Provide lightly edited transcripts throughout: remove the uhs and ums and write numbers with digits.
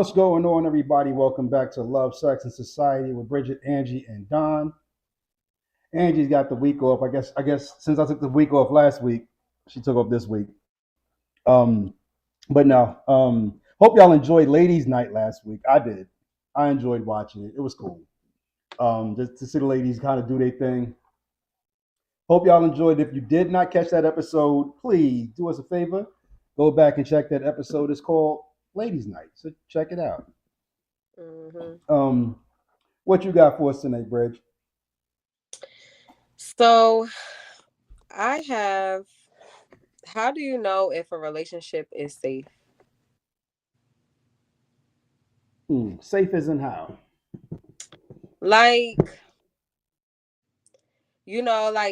What's going on, everybody? Welcome back to Love, Sex, and Society with Bridget, Angie, and Don. Angie's got the week off. I guess since I took the week off last week, she took off this week. Um, but no. Hope y'all enjoyed Ladies' Night last week. I did. I enjoyed watching it. It was cool. Just to see the ladies kind of do their thing. Hope y'all enjoyed. If you did not catch that episode, please do us a favor. Go back and check that episode. It's called Ladies' Night. So check it out. hmm Um, what you got for us tonight, Bridge? So I have, how do you know if a relationship is safe? Safe as in how? Like,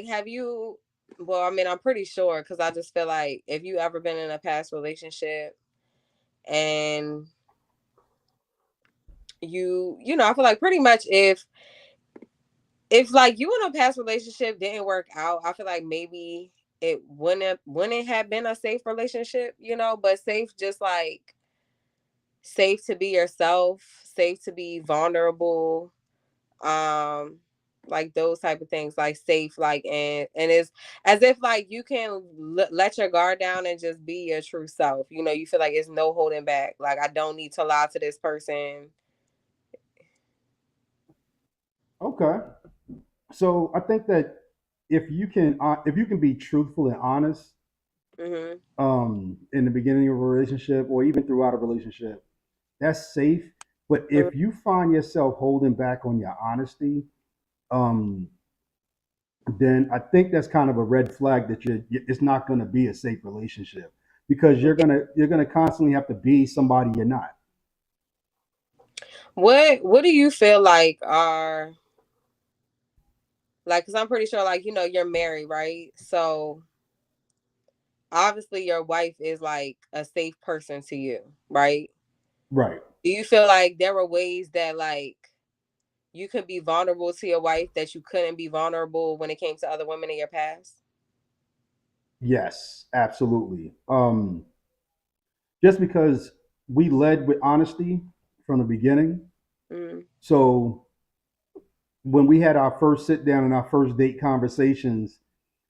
have you, well, I mean, I'm pretty sure because I just feel like if you ever been in a past relationship and I feel like pretty much if like you in a past relationship didn't work out, I feel like maybe it wouldn't have been a safe relationship, but safe just like safe to be yourself, safe to be vulnerable, um, like those type of things, like safe, like and it's as if like you can let your guard down and just be your true self. You feel like it's no holding back. Like I don't need to lie to this person. Okay. So I think that if you can be truthful and honest Mhm. in the beginning of a relationship or even throughout a relationship, that's safe. But Mhm. if you find yourself holding back on your honesty, um, then I think that's kind of a red flag that it's not going to be a safe relationship because you're gonna constantly have to be somebody you're not. What do you feel like are like? Because I'm pretty sure, like you're married, right? So obviously, your wife is like a safe person to you, right? Right. Do you feel like there were ways that like you could be vulnerable to your wife that you couldn't be vulnerable when it came to other women in your past? Yes, absolutely. Just because we led with honesty from the beginning. Mm. So when we had our first sit down and our first date conversations,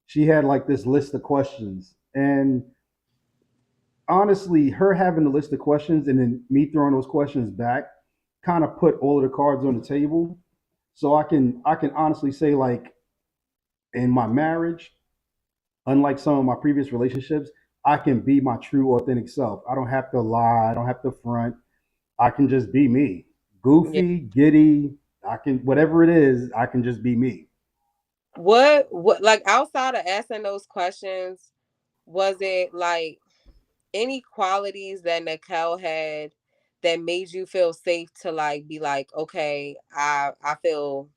she had like this list of questions. And honestly, her having the list of questions and then me throwing those questions back kind of put all of the cards on the table. So I can honestly say like in my marriage, unlike some of my previous relationships, I can be my true authentic self. I don't have to lie, I don't have to front. I can just be me. Yeah. Goofy, giddy, I can whatever it is, I can just be me. What like outside of asking those questions, was it like any qualities that Nicole had that made you feel safe to like be like, okay, I feel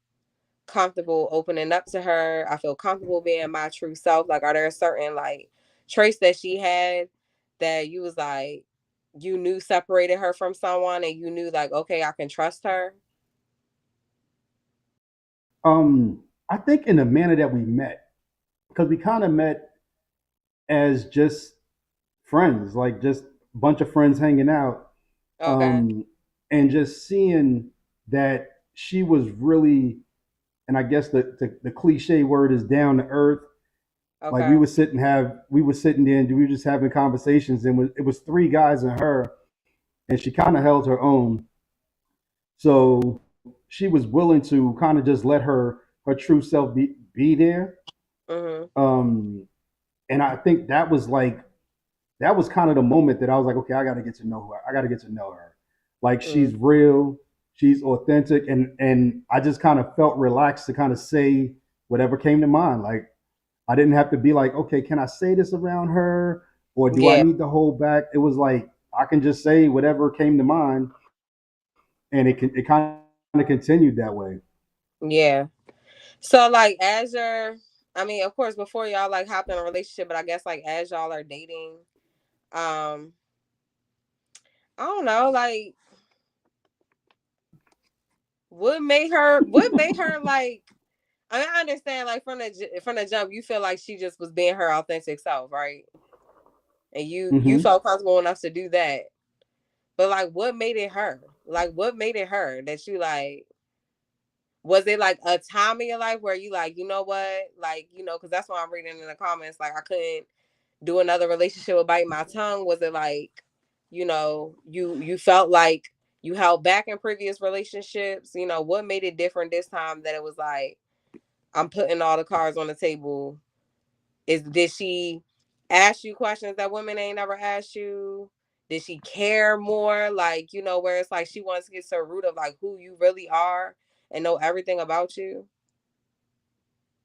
comfortable opening up to her. I feel comfortable being my true self. Like, are there certain like traits that she had that you was like you knew separated her from someone and you knew like, okay, I can trust her? I think in the manner that we met, because we kind of met as just friends, like just a bunch of friends hanging out, Okay. um, and just seeing that she was really, and I guess the cliche word is down to earth. Like Okay. we were sitting there and we were just having conversations, and it was three guys and her, and she kind of held her own. So she was willing to kind of just let her true self be there. Mhm. Um, and I think that was kind of the moment that I was like, okay, I got to get to know her. I got to get to know her. Like Mhm. she's real, she's authentic, and I just kind of felt relaxed to kind of say whatever came to mind. Like I didn't have to be like, okay, can I say this around her, or do I Yeah. need to hold back? It was like I can just say whatever came to mind, and it kind of continued that way. Yeah. So like as you're I mean, of course, before y'all like hopped in a relationship, but I guess like as y'all are dating, um, I don't know, like what made her like I mean, I understand like from the jump you feel like she just was being her authentic self, right? And you Hmm. felt comfortable enough to do that. But like, what made it her? Like, what made it her that you like? Was it like a time in your life where you like, you know what, like, you know, because that's what I'm reading in the comments. Like, I couldn't do another relationship with biting my tongue. Was it like, you know, you felt like you held back in previous relationships? You know, what made it different this time that it was like, I'm putting all the cards on the table? Did she ask you questions that women ain't never asked you? Did she care more? Like, you know, where it's like she wants to get to the root of like who you really are and know everything about you?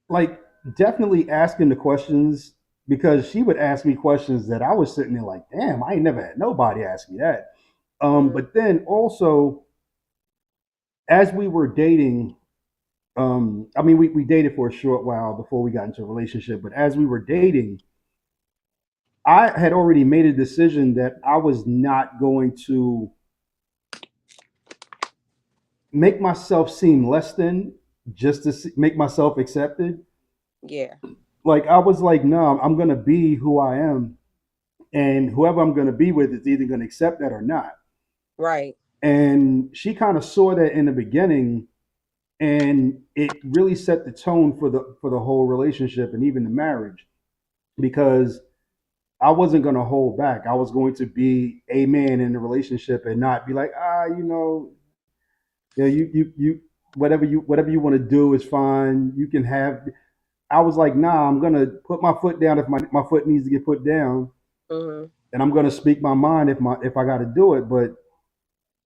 Like definitely asking the questions because she would ask me questions that I was sitting there like, damn, I ain't never had nobody ask me that. Mm, But then also as we were dating, I mean, we dated for a short while before we got into a relationship, but as we were dating, I had already made a decision that I was not going to make myself seem less than just to make myself accepted. yeah. Like I was like, no, I'm gonna be who I am, and whoever I'm gonna be with is either gonna accept that or not. Right. And she kind of saw that in the beginning, and it really set the tone for the whole relationship and even the marriage because I wasn't going to hold back. I was going to be a man in the relationship and not be like, you whatever you want to do is fine. You can have. I was like, nah, I'm gonna put my foot down if my foot needs to get put down, Mm-hmm. and I'm gonna speak my mind if I got to do it. But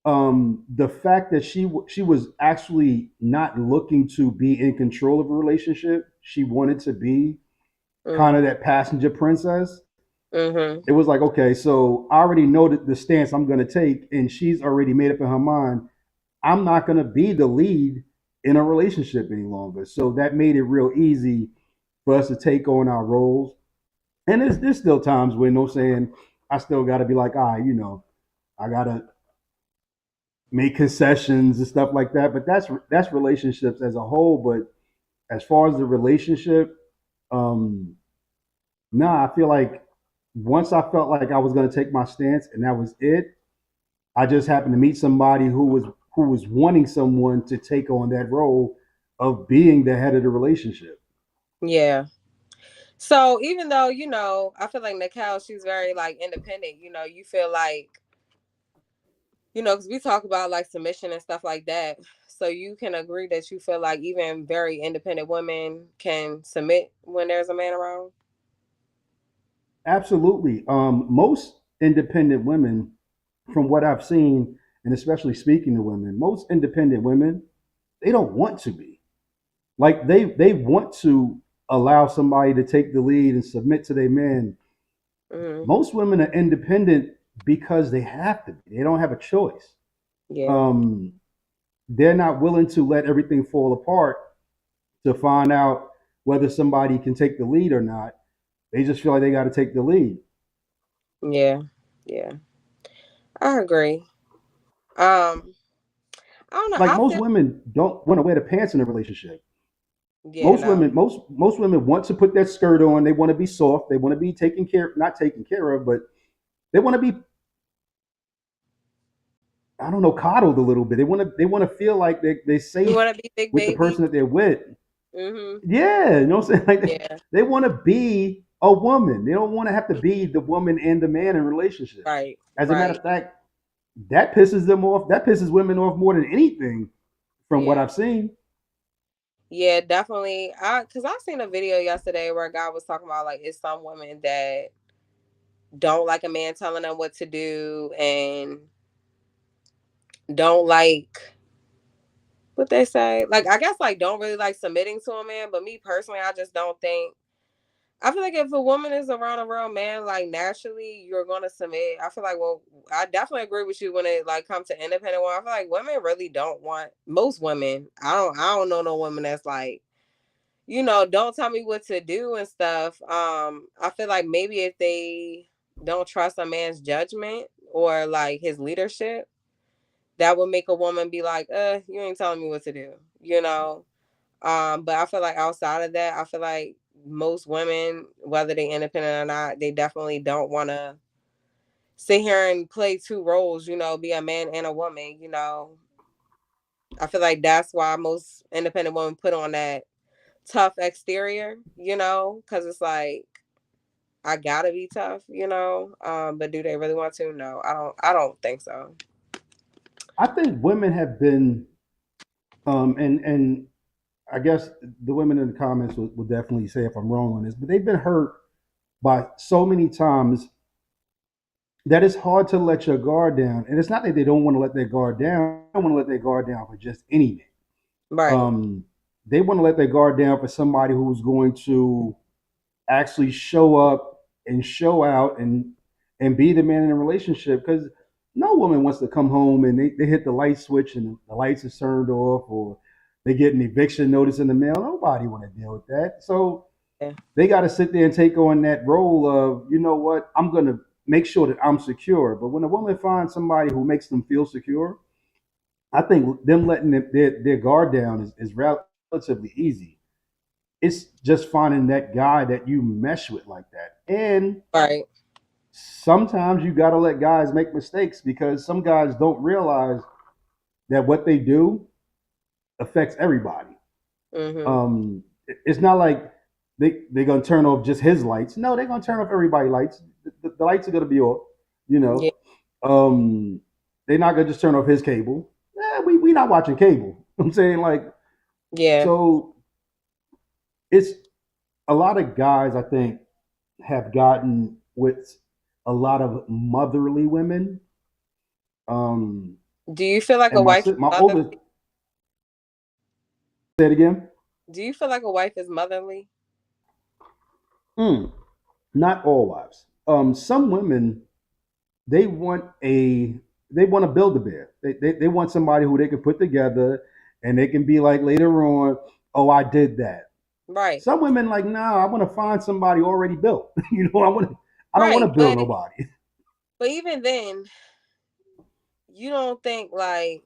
the fact that she was actually not looking to be in control of a relationship, she wanted to be kind of Mm-hmm. that passenger princess. Mm-hmm. It was like, okay, so I already know that the stance I'm going to take, and she's already made up in her mind. I'm not going to be the lead in a relationship any longer. So that made it real easy for us to take on our roles. And there's still times when, no saying, I still got to be like, I got to make concessions and stuff like that. But that's relationships as a whole. But as far as the relationship, um, nah, I feel like once I felt like I was going to take my stance and that was it, I just happened to meet somebody who was wanting someone to take on that role of being the head of the relationship. Yeah. So even though, you know, I feel like Nicole, she's very like independent, you know, you feel like, you know, because we talk about like submission and stuff like that. So you can agree that you feel like even very independent women can submit when there's a man around? Absolutely. Most independent women, from what I've seen, and especially speaking to women, most independent women, they don't want to be. Like they want to allow somebody to take the lead and submit to their men. Mm-hmm. Most women are independent because they have to be. They don't have a choice. Yeah. Um, they're not willing to let everything fall apart to find out whether somebody can take the lead or not. They just feel like they got to take the lead. Yeah. Yeah. I agree. Um, I don't know. Like I most feel women don't want to wear the pants in a relationship. yeah, no. Most women want to put that skirt on. They want to be soft. They want to be taken care, not taken care of, but they want to be, I don't know, coddled a little bit. They want to feel like they're You safe wanna be big with the baby? person that they're with. Mm-hmm. Yeah, you know what I'm saying? Like Yeah. they want to be a woman. They don't want to have to be the woman and the man in a relationship. Right. As a matter Right. of fact, that pisses them off. That pisses women off more than anything, from what Yeah. I've seen. Yeah, definitely. Cause I seen a video yesterday where a guy was talking about like it's some women that don't like a man telling them what to do and don't like what they say. Like I guess like don't really like submitting to a man, but me personally, I just don't think I feel like if a woman is around a real man, like naturally you're gonna submit. I feel like well, I definitely agree with you when it like comes to independent women. I feel like women really don't want most women. I don't know no woman that's like, you know, don't tell me what to do and stuff. I feel like maybe if they don't trust a man's judgment or like his leadership, that would make a woman be like, you ain't telling me what to do, you know. But I feel like outside of that, I feel like most women, whether they independent or not, they definitely don't want to sit here and play two roles, you know, be a man and a woman, you know. I feel like that's why most independent women put on that tough exterior, you know, because it's like I gotta be tough, you know. But do they really want to? No, I don't. I don't think so. I think women have been, and I guess the women in the comments will definitely say if I'm wrong on this, but they've been hurt by so many times that it's hard to let your guard down. And it's not that they don't want to let their guard down; they don't want to let their guard down for just anything. Right. Um, they want to let their guard down for somebody who's going to actually show up and show out and be the man in a relationship. Because no woman wants to come home and they hit the light switch and the lights are turned off, or they get an eviction notice in the mail. Nobody want to deal with that. So Yeah. they got to sit there and take on that role of, you know what, I'm going to make sure that I'm secure. But when a woman finds somebody who makes them feel secure, I think them letting their guard down is relatively easy. It's just finding that guy that you mesh with like that. And Right. sometimes you got to let guys make mistakes because some guys don't realize that what they do affects everybody. Mhm. It's not like they're gonna turn off just his lights. No, they're gonna turn off everybody's lights. The lights are gonna be off. You Yeah. know, um, they're not gonna just turn off his cable. We not watching cable. I'm saying like Yeah. so. It's a lot of guys I think have gotten with a lot of motherly women. Um, Do you feel like a and wife is my motherly? oldest, say it again. Do you feel like a wife is motherly? Mm, not all wives. Some women they want a they want to build a bear. They want somebody who they can put together and they can be like later on, oh, I did that. Right. Some women like, nah, I want to find somebody already built. I don't want Right. to build nobody. But even then, you don't think like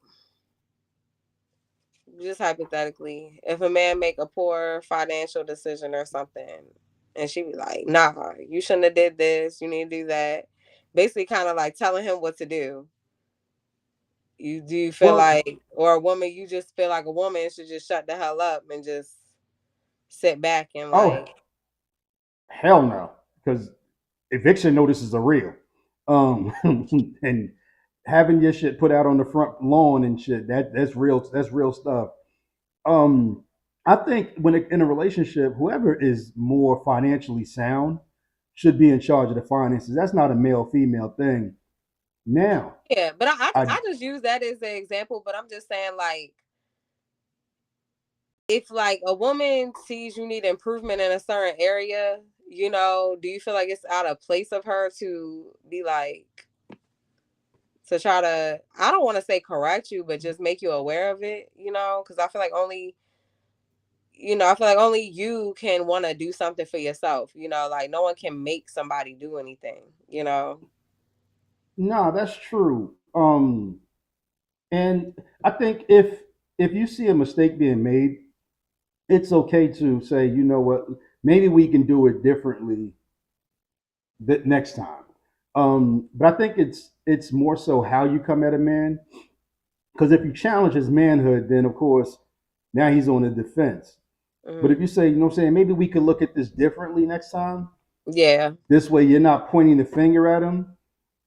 just hypothetically, if a man make a poor financial decision or something, and she be like, "Nah, you shouldn't have did this. You need to do that." Basically, kind of like telling him what to do. You do you feel Well, like, or a woman, you just feel like a woman should just shut the hell up and just sit back and oh like, hell no, because eviction notices are real. And having your shit put out on the front lawn and shit, that's real. That's real stuff. Um, I think in a relationship, whoever is more financially sound should be in charge of the finances. That's not a male female thing. Now, yeah. But I I just use that as an example. But I'm just saying like, if like a woman sees you need improvement in a certain area, you know, do you feel like it's out of place of her to be like to try to, I don't want to say correct you, but just make you aware of it, you know? Because I feel like only, you know, I feel like only you can want to do something for yourself, you know, like no one can make somebody do anything, you know? no, that's true. And I think if you see a mistake being made, it's okay to say, you know what, maybe we can do it differently the next time. But I think it's more so how you come at a man. Because if you challenge his manhood, then of course now he's on the defense. But Hmm. if you say, you know what I'm saying, maybe we could look at this differently next time. Yeah. This way you're not pointing the finger at him.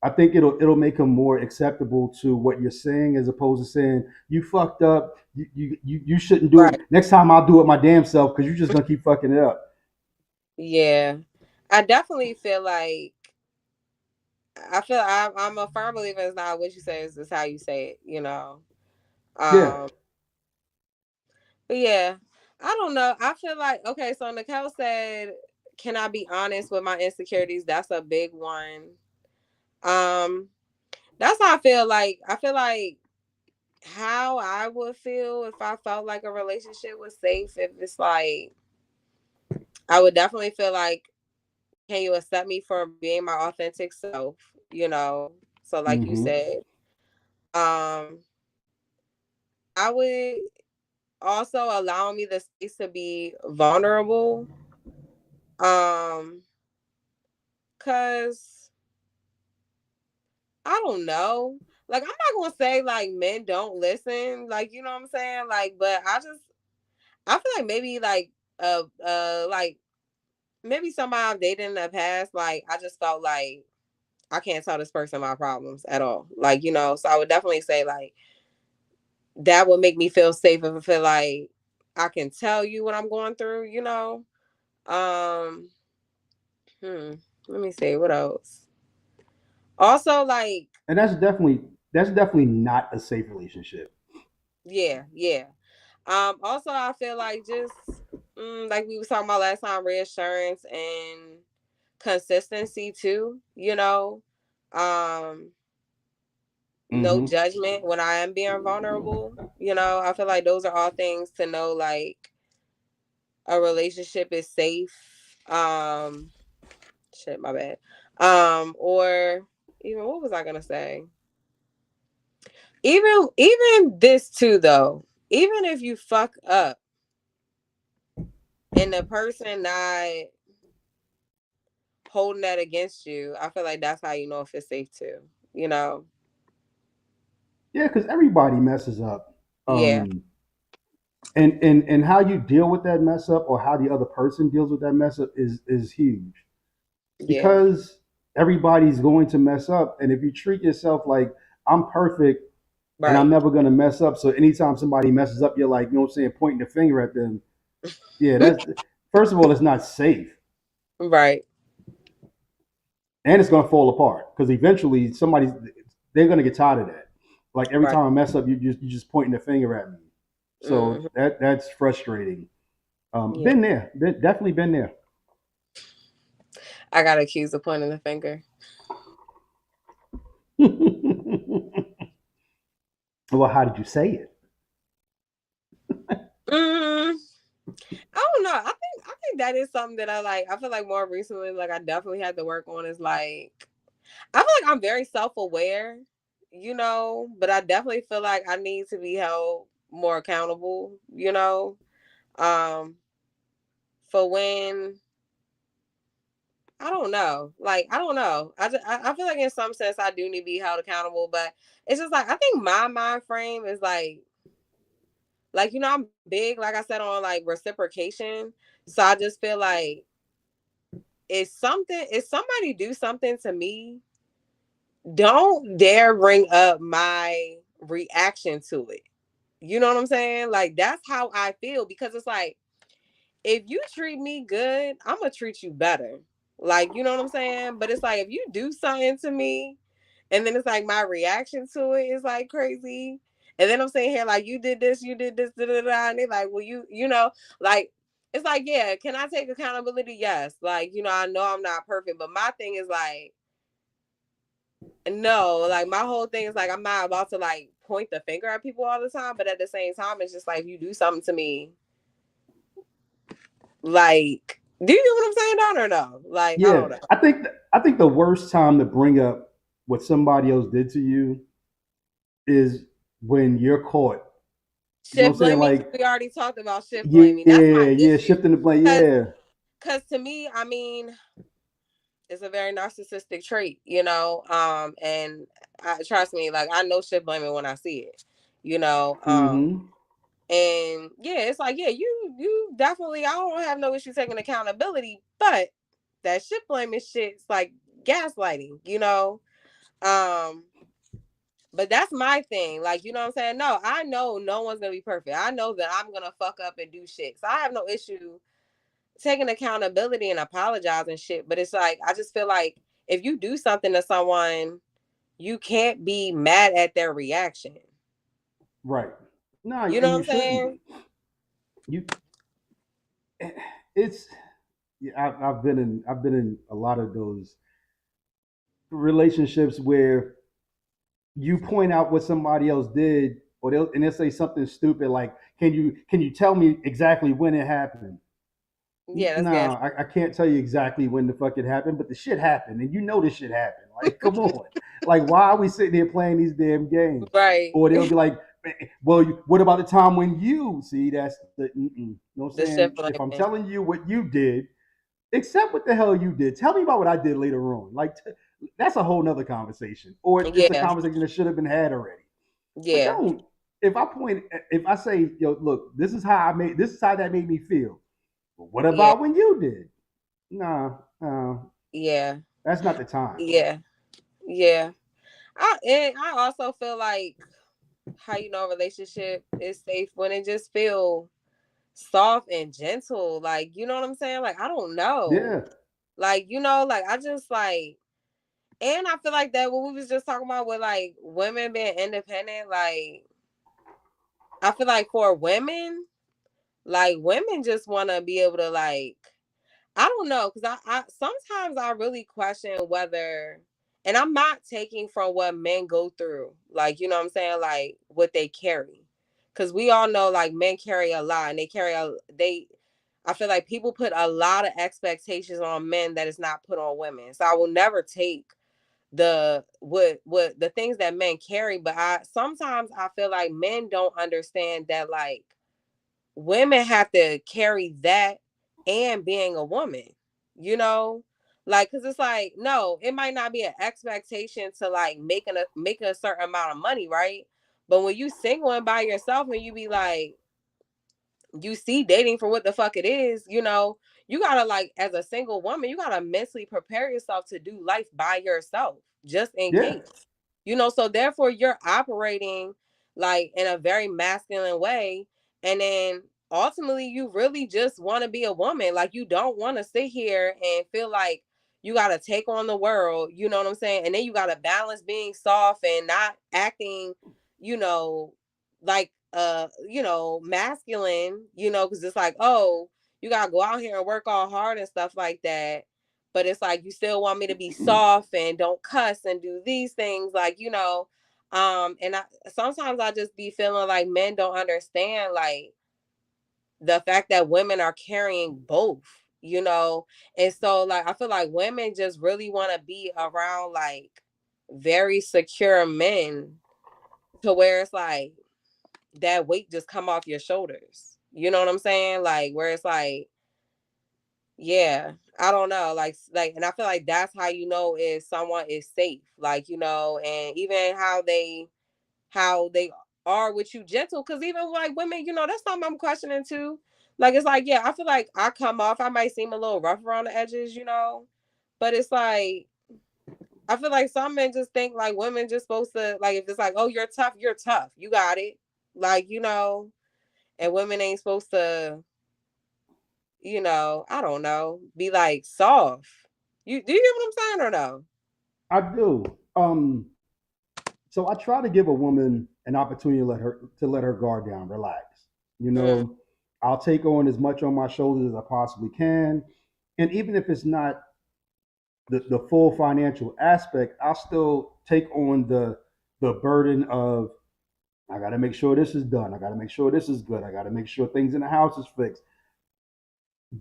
I think it'll make him more acceptable to what you're saying as opposed to saying, you fucked up, you shouldn't do it. Right. Next time I'll do it my damn self because you're just gonna keep fucking it up. Yeah. I definitely feel like, I'm a firm believer it's not what you say, it's how you say it, you know? Yeah. Um, but yeah, I don't know. I feel like, okay, so Nicole said, can I be honest with my insecurities? That's a big one. Um, that's how I feel like how I would feel if I felt like a relationship was safe. If it's like, I would definitely feel like, can you accept me for being my authentic self? You know, so like you Mm-hmm. said, um, I would also allow me the space to be vulnerable. Um, cause I don't know. Like, I'm not gonna say like men don't listen, like, you know what I'm saying? Like, but I feel like maybe like maybe somebody I've dated in the past, like I just felt like I can't tell this person my problems at all. Like, you know, so I would definitely say like that would make me feel safe if I feel like I can tell you what I'm going through, you know. Um, let me see what else. Also, like, And that's definitely not a safe relationship. yeah, yeah. Also, I feel like just like we was talking about last time, reassurance and consistency too. You know, um, no Mm-hmm. judgment when I am being vulnerable. You know, I feel like those are all things to know. Like a relationship is safe. Um, shit, my bad. Or even what was I gonna say? Even this too though. Even if you fuck up and the person not holding that against you, I feel like that's how you know if it's safe too. You know? Yeah, because everybody messes up. Yeah, And how you deal with that mess up or how the other person deals with that mess up is huge. yeah, Because everybody's going to mess up. And if you treat yourself like I'm perfect and I'm right, never gonna mess up. So anytime somebody messes up, you're like, you know what I'm saying, pointing the finger at them. Yeah, that's first of all, it's not safe. right, And it's gonna fall apart. Because eventually they're gonna get tired of that. Like every right. time I mess up, you just pointing the finger at me. So Hmm. that's frustrating. Yeah, Been there. Definitely been there. I got accused of pointing the finger. Well, how did you say it? Mm, I don't know. I think that is something that I like. I feel like more recently, like I definitely had to work on is like I feel like I'm very self aware, you know, but I definitely feel like I need to be held more accountable, you know, um, for when I don't know, like I don't know. I feel like in some sense I do need to be held accountable, but it's just like I think my mind frame is like you know I'm big, like I said on like reciprocation, so I just feel like if somebody do something to me, don't dare bring up my reaction to it. You know what I'm saying? Like that's how I feel because it's like if you treat me good, I'm gonna treat you better. Like, you know what I'm saying? But it's like if you do something to me and then it's like my reaction to it is like crazy. And then I'm saying here, like, you did this, da, da, da, and they're like, well, you know, like, it's like, yeah, can I take accountability? Yes. Like, you know, I know I'm not perfect, but my thing is like, no, like my whole thing is like I'm not about to like point the finger at people all the time, but at the same time, it's just like if you do something to me, like, do you know what I'm saying, Don, or no? Like, I Yeah, don't know. I think the worst time to bring up what somebody else did to you is when you're caught. You know what Shift I'm saying? blaming, because Like, we already talked about shift blaming. That's my yeah, yeah, issue. shifting the blame. Cause, Yeah. cause to me, I mean, it's a very narcissistic trait, you know. And trust me, like I know shift blaming when I see it, you know. Mm-hmm. And yeah, it's like, yeah, you definitely I don't have no issue taking accountability, but that shit blaming shit's like gaslighting, you know. Um, but that's my thing. Like, you know what I'm saying? No, I know no one's gonna be perfect. I know that I'm gonna fuck up and do shit. So I have no issue taking accountability and apologizing shit. But it's like I just feel like if you do something to someone, you can't be mad at their reaction. Right. No, You know and what you I'm shouldn't saying? be. You, it's. Yeah, I've been in a lot of those relationships where you point out what somebody else did, or they'll say something stupid like, "Can you tell me exactly when it happened?" Yeah, that's No, gas. I can't tell you exactly when the fuck it happened, but the shit happened, and you know the shit happened. Like, come on, like, why are we sitting here playing these damn games? Right. Or they'll be like, well, what about the time when you see? That's the, you know what I'm The saying? shit If I'm blaming. telling you what you did, accept what the hell you did. Tell me about what I did later on. Like, That's a whole nother conversation, or it's a Yeah. conversation that should have been had already. But Yeah. don't. If I say, yo, look, this is how that made me feel. But what Yeah. about when you did? Nah, no, Yeah. that's not the time. Yeah. Yeah. I also feel like how you know a relationship is safe when it just feel soft and gentle. Like, you know what I'm saying? Like, I don't know. Yeah, Like, like I just like, and I feel like that what we was just talking about with like women being independent, like I feel like for women, like women just wanna be able to like I don't know, because I sometimes I really question whether, and I'm not taking from what men go through, like you know what I'm saying, like what they carry, because we all know like men carry a lot, and they. I feel like people put a lot of expectations on men that is not put on women. So I will never take what the things that men carry, but I sometimes I feel like men don't understand that like women have to carry that and being a woman, you know? Like, cause it's like, no, it might not be an expectation to like making a certain amount of money, right? But when you single and by yourself and you be like, you see dating for what the fuck it is, you gotta like as a single woman, you gotta mentally prepare yourself to do life by yourself, just in yeah, case. So therefore you're operating like in a very masculine way. And then ultimately you really just want to be a woman. Like you don't want to sit here and feel like you gotta take on the world, you know what I'm saying? And then you gotta balance being soft and not acting, you know, like masculine, because it's like, oh, you gotta go out here and work all hard and stuff like that. But it's like you still want me to be soft and don't cuss and do these things, like, and I sometimes I just be feeling like men don't understand like the fact that women are carrying both, and so like I feel like women just really want to be around like very secure men to where it's like that weight just come off your shoulders. You know what I'm saying? Like where it's like, yeah, I don't know, like, and I feel like that's how you know if someone is safe, like and even how they are with you gentle, because even like women, that's something I'm questioning too. Like it's like, yeah, I feel like I come off, I might seem a little rough around the edges, but it's like I feel like some men just think like women just supposed to like if it's like, oh, you're tough, you got it, like and women ain't supposed to, I don't know, be like soft. You do you get what I'm saying or no? I do. So I try to give a woman an opportunity to let her guard down, relax. You Mm, know, I'll take on as much on my shoulders as I possibly can, and even if it's not the full financial aspect, I'll still take on the burden of I got to make sure this is done. I got to make sure this is good. I got to make sure things in the house is fixed.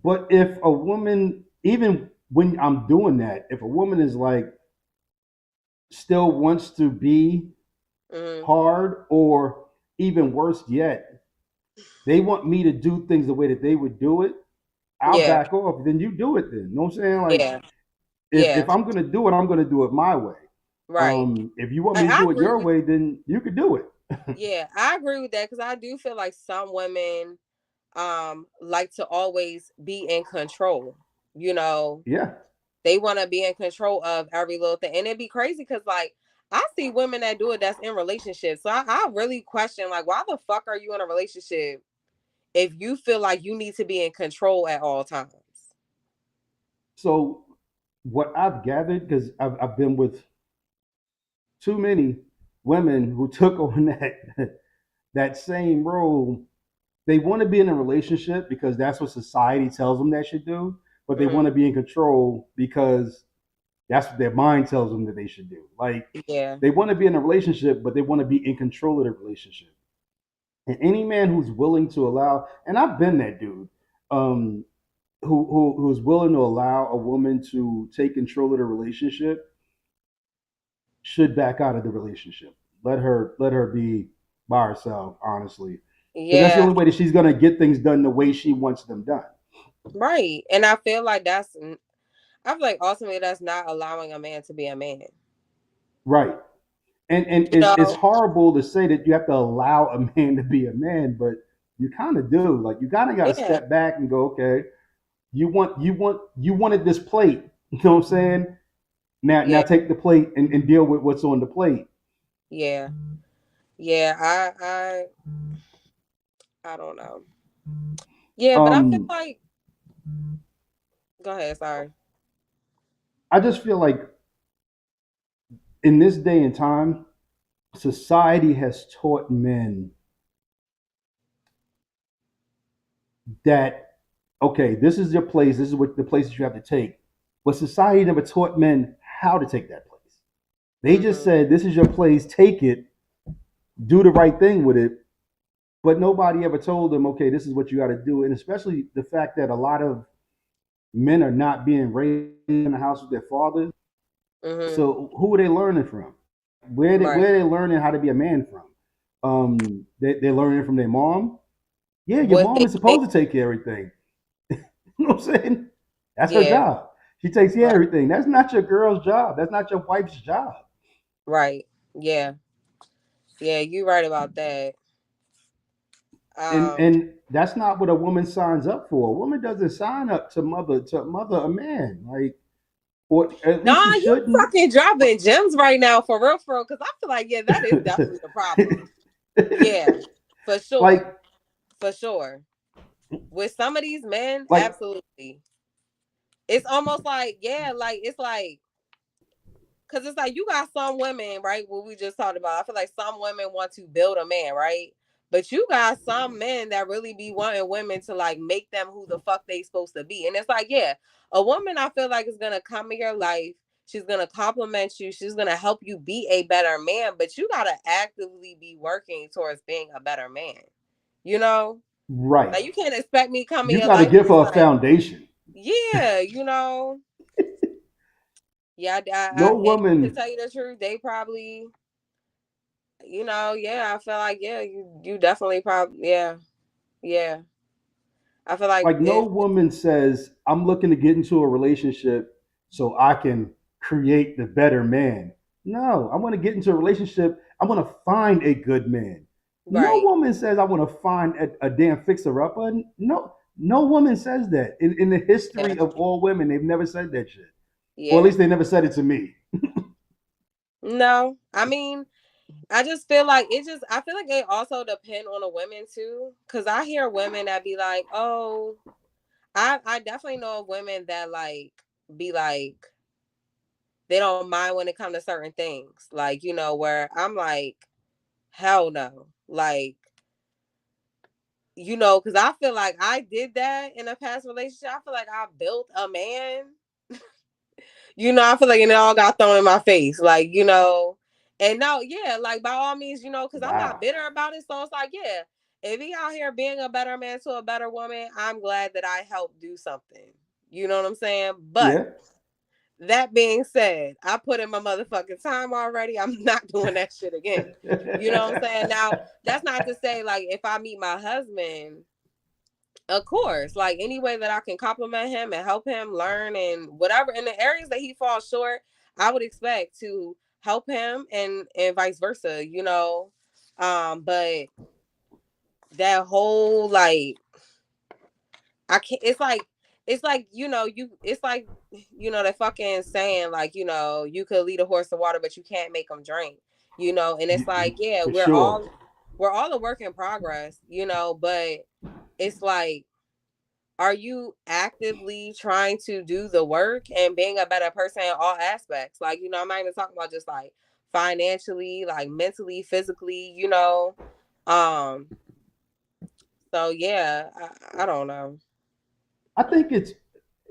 But if a woman, even when I'm doing that, if a woman is like still wants to be mm, hard, or even worse yet, they want me to do things the way that they would do it, I'll yeah, back off. Then you do it. Then you know what I'm saying? Like yeah, if yeah, I'm gonna do it, I'm gonna do it my way. right. If you want me to I do it agree your with way, then you could do it. Yeah, I agree with that because I do feel like some women like to always be in control. You know, Yeah. they want to be in control of every little thing, and it'd be crazy because like I see women that do it that's in relationships. So I really question like why the fuck are you in a relationship if you feel like you need to be in control at all times? So what I've gathered, because I've been with too many women who took on that same role. They want to be in a relationship because that's what society tells them they should do, but they want Mm-hmm. to be in control because that's what their mind tells them that they should do. Like Yeah, they want to be in a relationship, but they want to be in control of the relationship. And any man who's willing to allow, and I've been that dude, um, who's willing to allow a woman to take control of the relationship should back out of the relationship. Let her be by herself, honestly, because that's the yeah, only way that she's gonna get things done the way she wants them done. right. And I feel like I feel like ultimately that's not allowing a man to be a man. Right. And You it's know? horrible to say that you have to allow a man to be a man, but you kind of do. Like you kind of got to Yeah. step back and go, okay, you wanted this plate. You know what I'm saying? Now Yeah. take the plate and deal with what's on the plate. Yeah. Yeah. I don't know. Yeah, but I feel Um, like go ahead, sorry. I just feel like in this day and time, society has taught men that okay, this is your place, this is what the places you have to take. But society never taught men how to take that place. They just Mm-hmm. said, this is your place, take it, do the right thing with it. But nobody ever told them, okay, this is what you got to do. And especially the fact that a lot of men are not being raised in the house with their fathers. Mm-hmm. So who are they learning from? Right. Where are they learning how to be a man from? They're learning from their mom. Yeah, your What mom they is think. supposed to take care of everything. You know what I'm saying? That's her Yeah. job. She takes care of Right. everything. That's not your girl's job. That's not your wife's job. Right. Yeah. Yeah, you right about that. And Um and that's not what a woman signs up for. A woman doesn't sign up to mother a man. Like, or at least she Nah, you shouldn't. fucking dropping gems right now for real, because I feel like, yeah, that is definitely the problem. Yeah, for sure. like For sure. With some of these men, like absolutely. It's almost like, yeah, like it's like, because it's like you got some women, right? What we just talked about. I feel like some women want to build a man, right? But you got some men that really be wanting women to like make them who the fuck they supposed to be. And it's like, yeah, a woman I feel like is gonna come in your life. She's gonna compliment you. She's gonna help you be a better man. But you gotta actively be working towards being a better man. You know? right. Like you can't expect me to come in You your got to life give and it's her a like, foundation. yeah, you know. Yeah, No and to woman tell you the truth, they probably, yeah, I feel like, yeah, you definitely probably, yeah, yeah. I feel like no woman says, I'm looking to get into a relationship so I can create the better man. No, I want to get into a relationship. I want to find a good man. No right, woman says I want to find a damn fixer upper. No, no woman says that. In the yeah, history of all women, they've never said that shit. Or at yeah. least they never said it to me. No, I mean, I just feel like I feel like it also depend on the women too, because I hear women that be like, oh, I definitely know of women that like be like they don't mind when it comes to certain things, like where I'm like, hell no, like because I feel like I did that in a past relationship. I feel like I built a man. I feel like and it all got thrown in my face. Like, and now, yeah, like by all means, because I'm not Wow. bitter about it. So it's like, yeah, if he out here being a better man to a better woman, I'm glad that I helped do something. You know what I'm saying? But Yeah. that being said, I put in my motherfucking time already. I'm not doing that shit again. You know what I'm saying? Now, that's not to say like if I meet my husband, of course, like any way that I can compliment him and help him learn and whatever in the areas that he falls short, I would expect to help him and vice versa. But that whole like I can't it's like it's like the fucking saying like you could lead a horse to water but you can't make him drink. And it's like, yeah, For we're sure. all a work in progress, but it's like, are you actively trying to do the work and being a better person in all aspects? Like, I'm not even talking about just like financially, like mentally, physically, Um, so yeah, I don't know. I think it's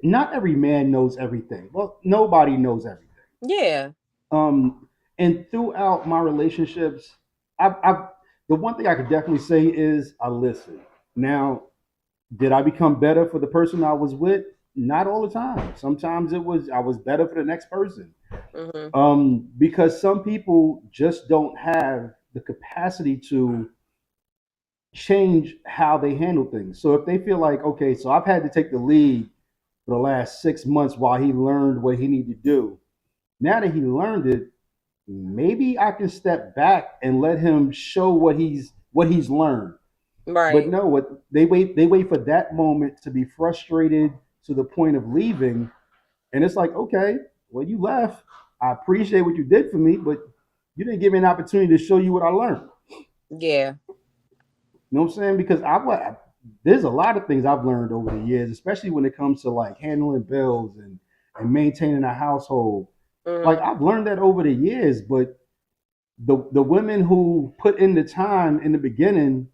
not every man knows everything. Well, nobody knows everything. Yeah. Um, and throughout my relationships, I've the one thing I could definitely say is I listen. Now, did I become better for the person I was with? Not all the time. Sometimes I was better for the next person. Mm-hmm. Because some people just don't have the capacity to change how they handle things. So if they feel like, okay, so I've had to take the lead for the last 6 months while he learned what he needed to do. Now that he learned it, maybe I can step back and let him show what he's learned. But Right. no, what they wait for that moment to be frustrated to the point of leaving, and it's like, okay, well, you left. I appreciate what you did for me, but you didn't give me an opportunity to show you what I learned. Yeah. You know what I'm saying? Because there's a lot of things I've learned over the years, especially when it comes to like handling bills and maintaining a household. Like Hmm. I've learned that over the years, but the women who put in the time in the beginning,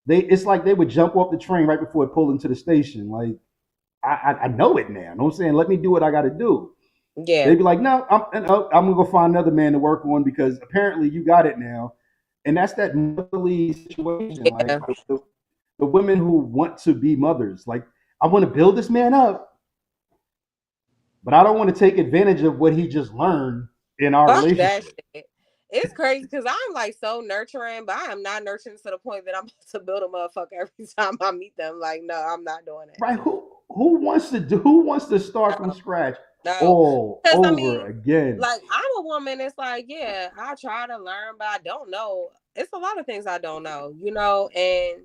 it's like they would jump off the train right before it pulled into the station. Like I know it now. You know what I'm saying? Let me do what I got to do. They'd Yeah. be like, no, I'm gonna go find another man to work on because apparently you got it now. And that's that motherly situation. Like Yeah. the women who want to be mothers, like I want to build this man up, but I don't want to take advantage of what he just learned in our Fuck that relationship. shit. It's crazy because I'm like so nurturing, but I am not nurturing to the point that I'm about to build a motherfucker every time I meet them. Like, no, I'm not doing it. Right? Who wants to start from No, scratch no. all Because I over mean, again? like, I'm a woman. It's like, yeah, I try to learn, but I don't know. It's a lot of things I don't know, and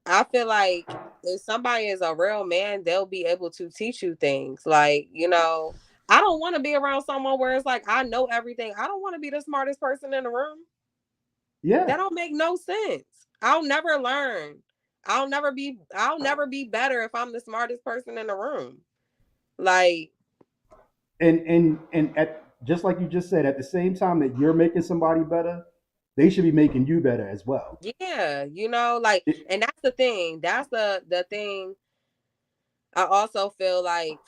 I feel like if somebody is a real man, they'll be able to teach you things. Like, I don't want to be around someone where it's like I know everything. I don't want to be the smartest person in the room. Yeah. That don't make no sense. I'll never learn. I'll never be better if I'm the smartest person in the room. Like, And at just like you just said, at the same time that you're making somebody better, they should be making you better as well. yeah, like, It, and that's the thing. That's the thing. I also feel like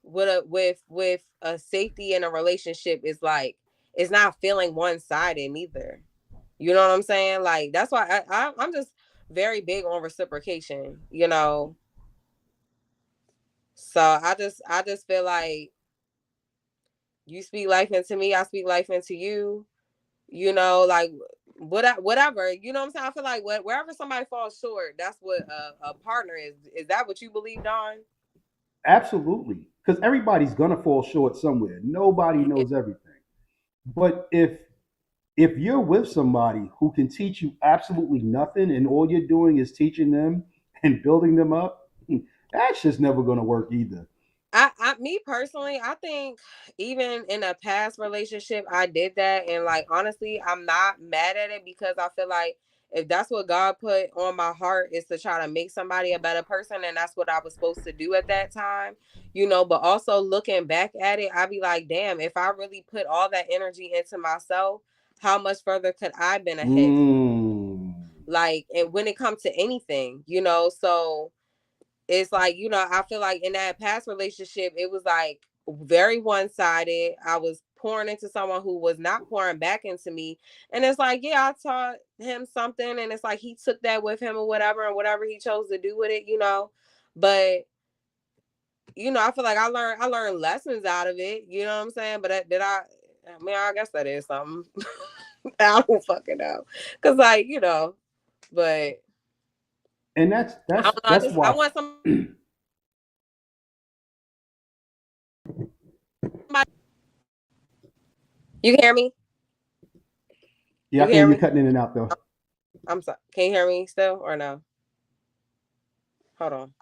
with a safety in a relationship is like it's not feeling one-sided neither. You know what I'm saying? Like that's why I'm just very big on reciprocation. So I just feel like you speak life into me, I speak life into you. Like whatever. You know what I'm saying? I feel like wherever somebody falls short, that's what a partner is. Is that what you believe, Don? Absolutely, because everybody's gonna fall short somewhere. Nobody Yeah. knows everything. But if you're with somebody who can teach you absolutely nothing, and all you're doing is teaching them and building them up, that's just never gonna work either. Me personally, I think even in a past relationship, I did that, and like honestly, I'm not mad at it because I feel like if that's what God put on my heart is to try to make somebody a better person, and that's what I was supposed to do at that time. But also looking back at it, I'd be like, damn, if I really put all that energy into myself, how much further could I been ahead? Mm. Like, and when it comes to anything, so it's like I feel like in that past relationship it was like very one-sided. I was pouring into someone who was not pouring back into me, and it's like, yeah, I taught him something, and it's like he took that with him or whatever, and whatever he chose to do with it. But I feel like I learned lessons out of it. You know what I'm saying? But did I mean, I guess that is something. I don't fucking know, because but And that's I that's don't know. that's I why. want somebody. You can hear me. Yeah, You I can can hear hear you me. cutting in and out though. I'm sorry. Can you hear me still or no? Hold on.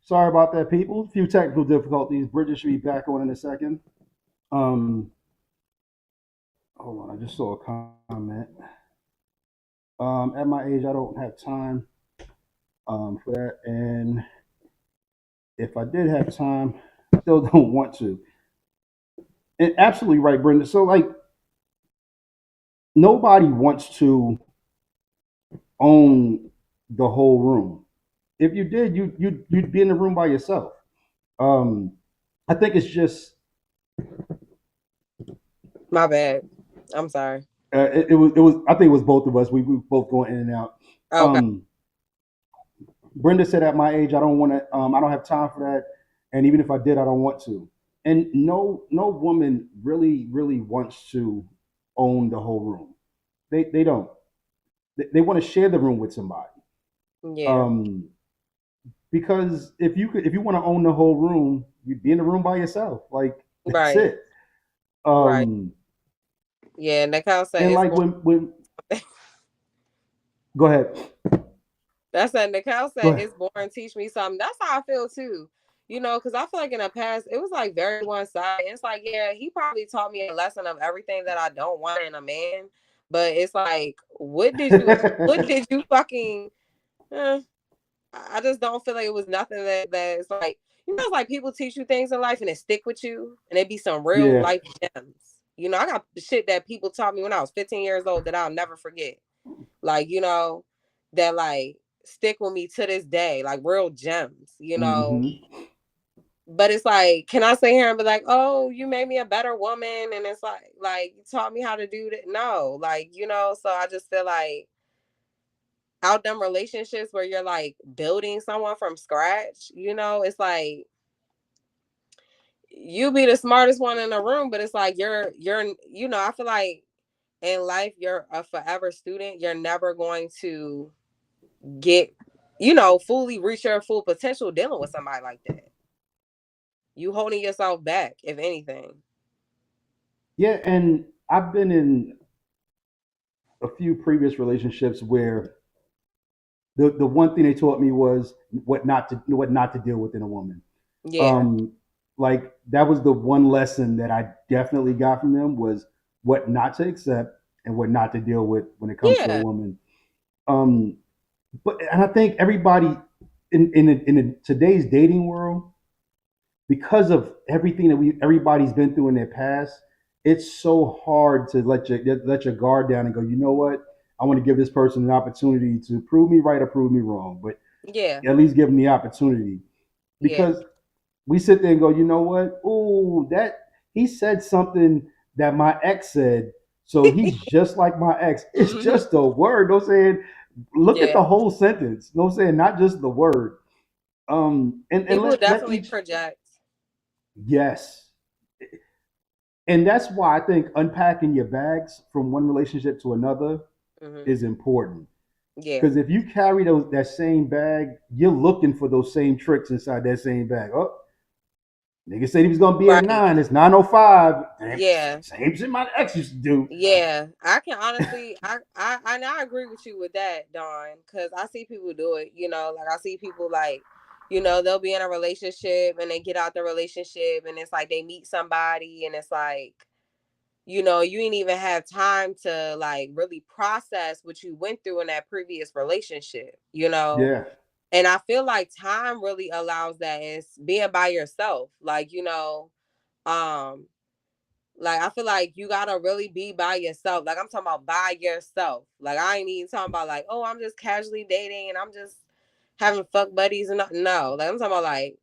Sorry about that, people. A few technical difficulties. Bridget should be back on in a second. Um, Hold on, I just saw a comment. At my age, I don't have time for that, and if I did have time, I still don't want to. And absolutely right, Brenda. So like, nobody wants to own the whole room. If you did, you'd be in the room by yourself. Um, I think it's just My bad. I'm sorry. it was I think it was both of us. We both going in and out. Okay. Um, Brenda said at my age, I don't want to. I don't have time for that. And even if I did, I don't want to. And no woman really wants to own the whole room. They don't. They want to share the room with somebody. Yeah. Um, because if you want to own the whole room, you'd be in the room by yourself. Like that's Right. it. Right. Um, Yeah. Nicole said and it's like born. when go ahead, That's what Nicole go said. ahead. It's boring. Teach me something. That's how I feel too. You know, because I feel like in the past it was like very one sided. It's like, yeah, he probably taught me a lesson of everything that I don't want in a man. But it's like, what did you fucking? eh, I just don't feel like it was nothing that's like, you know, it's like people teach you things in life and it stick with you, and it be some real Yeah. life gems. You know, I got shit that people taught me when I was 15 years old that I'll never forget. Like, you know, that like stick with me to this day, like real gems, you know. Hmm. But it's like, can I sit here and be like, oh, you made me a better woman? And it's like you taught me how to do that. No, like, you know, so I just feel like out them relationships where you're like building someone from scratch, you know, it's like you be the smartest one in the room, but it's like you're you know, I feel like in life you're a forever student. You're never going to get, you know, fully reach your full potential dealing with somebody like that. You holding yourself back, if anything. Yeah, and I've been in a few previous relationships where the one thing they taught me was what not to deal with in a woman. Yeah. Um, like that was the one lesson that I definitely got from them was what not to accept and what not to deal with when it comes to a Yeah. woman. Um, but and I think everybody in today's dating world, because of everything that everybody's been through in their past, it's so hard to let your guard down and go, you know what? I want to give this person an opportunity to prove me right or prove me wrong, but Yeah. at least give them the opportunity. Yeah. Because we sit there and go, you know what? Oh, that he said something that my ex said, so he's just like my ex. It's Hmm. just a word. No saying, look at Yeah. the whole sentence. No saying, not just the word. And People let definitely each project. yes, and that's why I think unpacking your bags from one relationship to another Hmm. is important. Yeah. Because if you carry that same bag, you're looking for those same tricks inside that same bag. Oh, nigga said he was gonna be at Right. 9. It's 9:05. Yeah. Same shit my ex used to do. Yeah, I can honestly, I agree with you with that, Dawn, because I see people do it. You know, like I see people like, you know, they'll be in a relationship and they get out the relationship and it's like they meet somebody and it's like, you know, you ain't even have time to like really process what you went through in that previous relationship. You know, Yeah. and I feel like time really allows that is being by yourself. Like, you know, um like I feel like you gotta really be by yourself. Like I'm talking about by yourself. Like I ain't even talking about like, oh, I'm just casually dating and I'm just having fuck buddies and no. Like I'm talking about like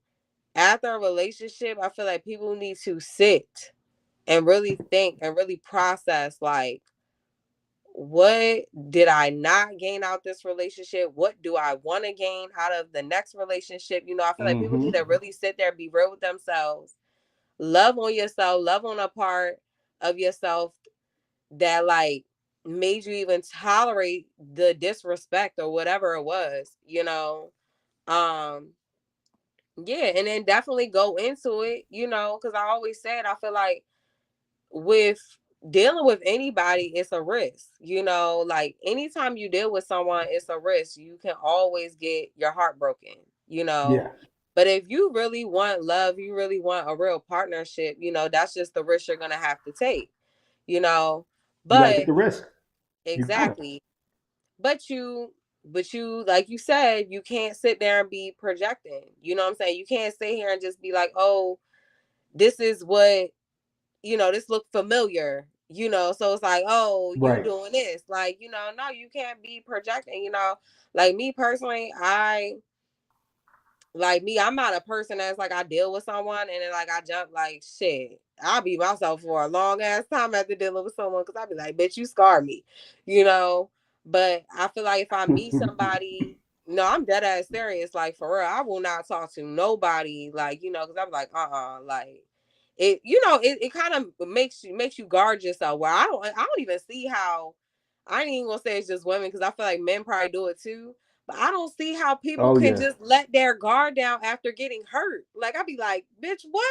after a relationship, I feel like people need to sit and really think and really process like what did I not gain out this relationship? What do I want to gain out of the next relationship? You know, I feel like people need Mm-hmm. to really sit there, be real with themselves, love on yourself, love on a part of yourself that like made you even tolerate the disrespect or whatever it was, you know. um yeah, and then definitely go into it, you know, because I always said I feel like with dealing with anybody it's a risk, you know, like anytime you deal with someone it's a risk. You can always get your heart broken, you know. Yeah. But if you really want love, you really want a real partnership, that's just the risk you're gonna have to take, you know. You got to take But the risk. You got to. exactly. But you, like you said, you can't sit there and be projecting. You know what I'm saying? You can't sit here and just be like, oh, this is what, this look familiar, so it's like, oh, you Right. doing this, like, no, you can't be projecting, like me personally, I'm not a person that's like I deal with someone and then like I jump like shit. I'll be myself for a long ass time after dealing with someone because I'll be like, bitch, you scarred me, you know. But I feel like if I meet somebody, no, I'm dead ass serious. Like for real, I will not talk to nobody. Like because I'm like, like it. It kind of makes you guard yourself. Where I don't even see how. I ain't even gonna say it's just women because I feel like men probably do it too. But I don't see how people Oh can yeah. just let their guard down after getting hurt. Like I'd be like, bitch, what?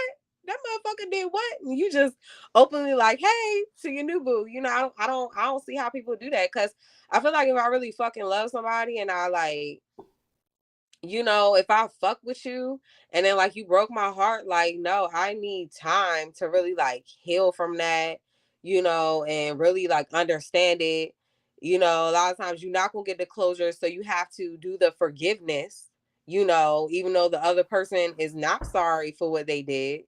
That motherfucker did what? And you just openly like, hey, to your new boo. I don't see how people do that because I feel like if I really fucking love somebody and I like if I fuck with you and then like you broke my heart, like no, I need time to really like heal from that, and really like understand it. A lot of times you're not gonna get the closure, so you have to do the forgiveness, even though the other person is not sorry for what they did,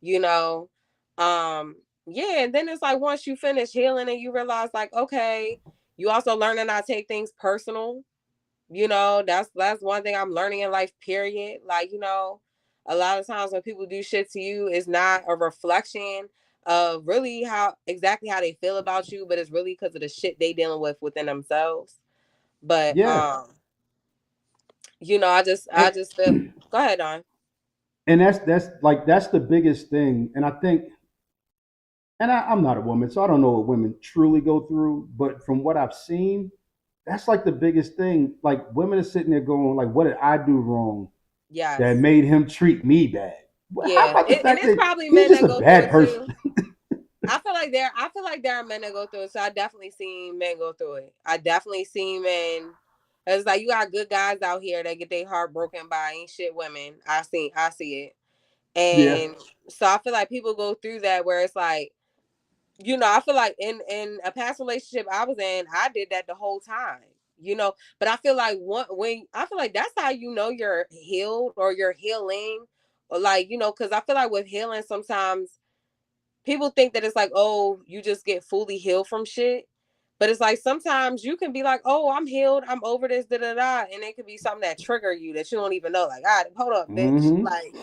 you know. Um, yeah, and then it's like once you finish healing and you realize like, okay, you also learn to not take things personal. That's one thing I'm learning in life, period. Like, a lot of times when people do shit to you, it's not a reflection of really exactly how they feel about you, but it's really because of the shit they dealing with within themselves. But Yeah. I And, just feel go ahead on. and that's the biggest thing. And I think, and I'm not a woman, so I don't know what women truly go through. But from what I've seen, that's like the biggest thing. Like women are sitting there going, like, what did I do wrong that Yes. made him treat me bad? Well, how Yeah. about the And fact it's that probably he's men just that a go through bad it too. person? I feel like there are men that go through it. So I definitely seen men go through it. I definitely seen men. It's like you got good guys out here that get their heart broken by ain't shit women. I see it. Yeah. And so I feel like people go through that where it's like, I feel like in a past relationship I was in, I did that the whole time. But I feel like when I feel like that's how you're healed or you're healing, or like because I feel like with healing sometimes people think that it's like, oh, you just get fully healed from shit. But it's like sometimes you can be like, oh, I'm healed, I'm over this, da da da, and it could be something that trigger you that you don't even know. Like, hold up, bitch. Mm-hmm. Like,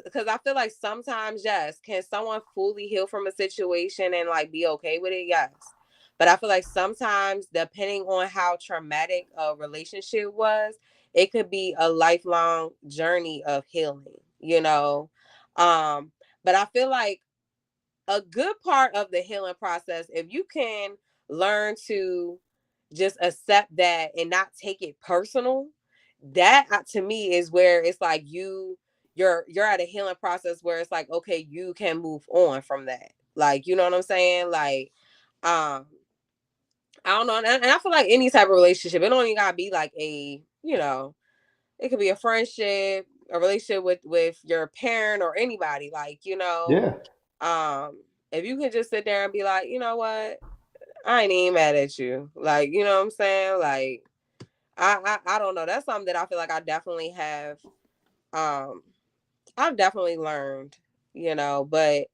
because I feel like sometimes, yes, can someone fully heal from a situation and like be okay with it? Yes. But I feel like sometimes, depending on how traumatic a relationship was, it could be a lifelong journey of healing, Um, but I feel like a good part of the healing process, if you can learn to just accept that and not take it personal, that to me is where it's like you're at a healing process where it's like, okay, you can move on from that. Like, you know what I'm saying? Like, um, I don't know, and I feel like any type of relationship, it don't even gotta be like it could be a friendship, a relationship with your parent or anybody. Like, Yeah. um, if you can just sit there and be like, you know what, I ain't even mad at you. Like, you know what I'm saying? Like, I don't know. That's something that I feel like I definitely have. Um, I've definitely learned. But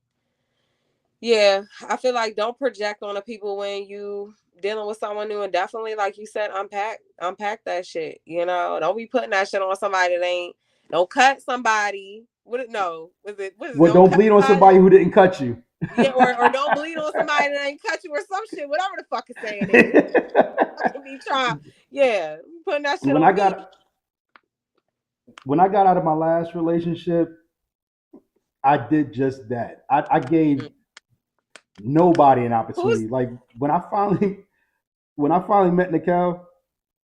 yeah, I feel like don't project on the people when you dealing with someone new, and definitely, like you said, unpack that shit. Don't be putting that shit on somebody that ain't. Don't cut somebody. What it no? Was it? Well, Don't don't cut bleed on somebody. somebody who didn't cut you. Yeah, or don't bleed on somebody that ain't cut you or some shit. Whatever the fucking saying is. Fucking be trying. Yeah, putting that shit when I on me. got when I got out of my last relationship, I did just that. I gave Mm. nobody an Who's opportunity. Like when I finally met Nikel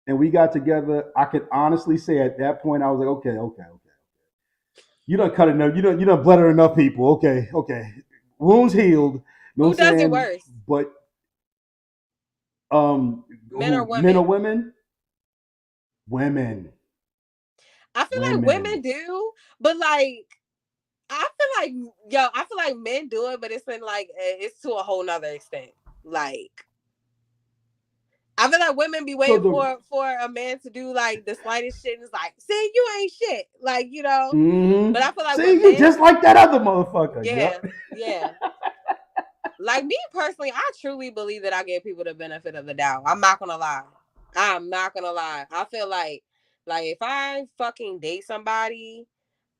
and we got together, I could honestly say at that point I was like, okay, okay, okay. You done cut enough. You done bled enough people. Okay, okay. Wounds healed. You know who what I'm does it saying? worse, But men or men or women? women? Women. I feel like women do, but like I feel like men do it, but it's in like it's to a whole nother extent. Like I feel like women be waiting for a man to do like the slightest shit and it's like, see, you ain't shit. Like, you know. Mm-hmm. But I feel like see, with you men, just like that other motherfucker. Yeah. Yep. Yeah. Like me personally, I truly believe that I give people the benefit of the doubt. I'm not gonna lie. I feel like if I fucking date somebody,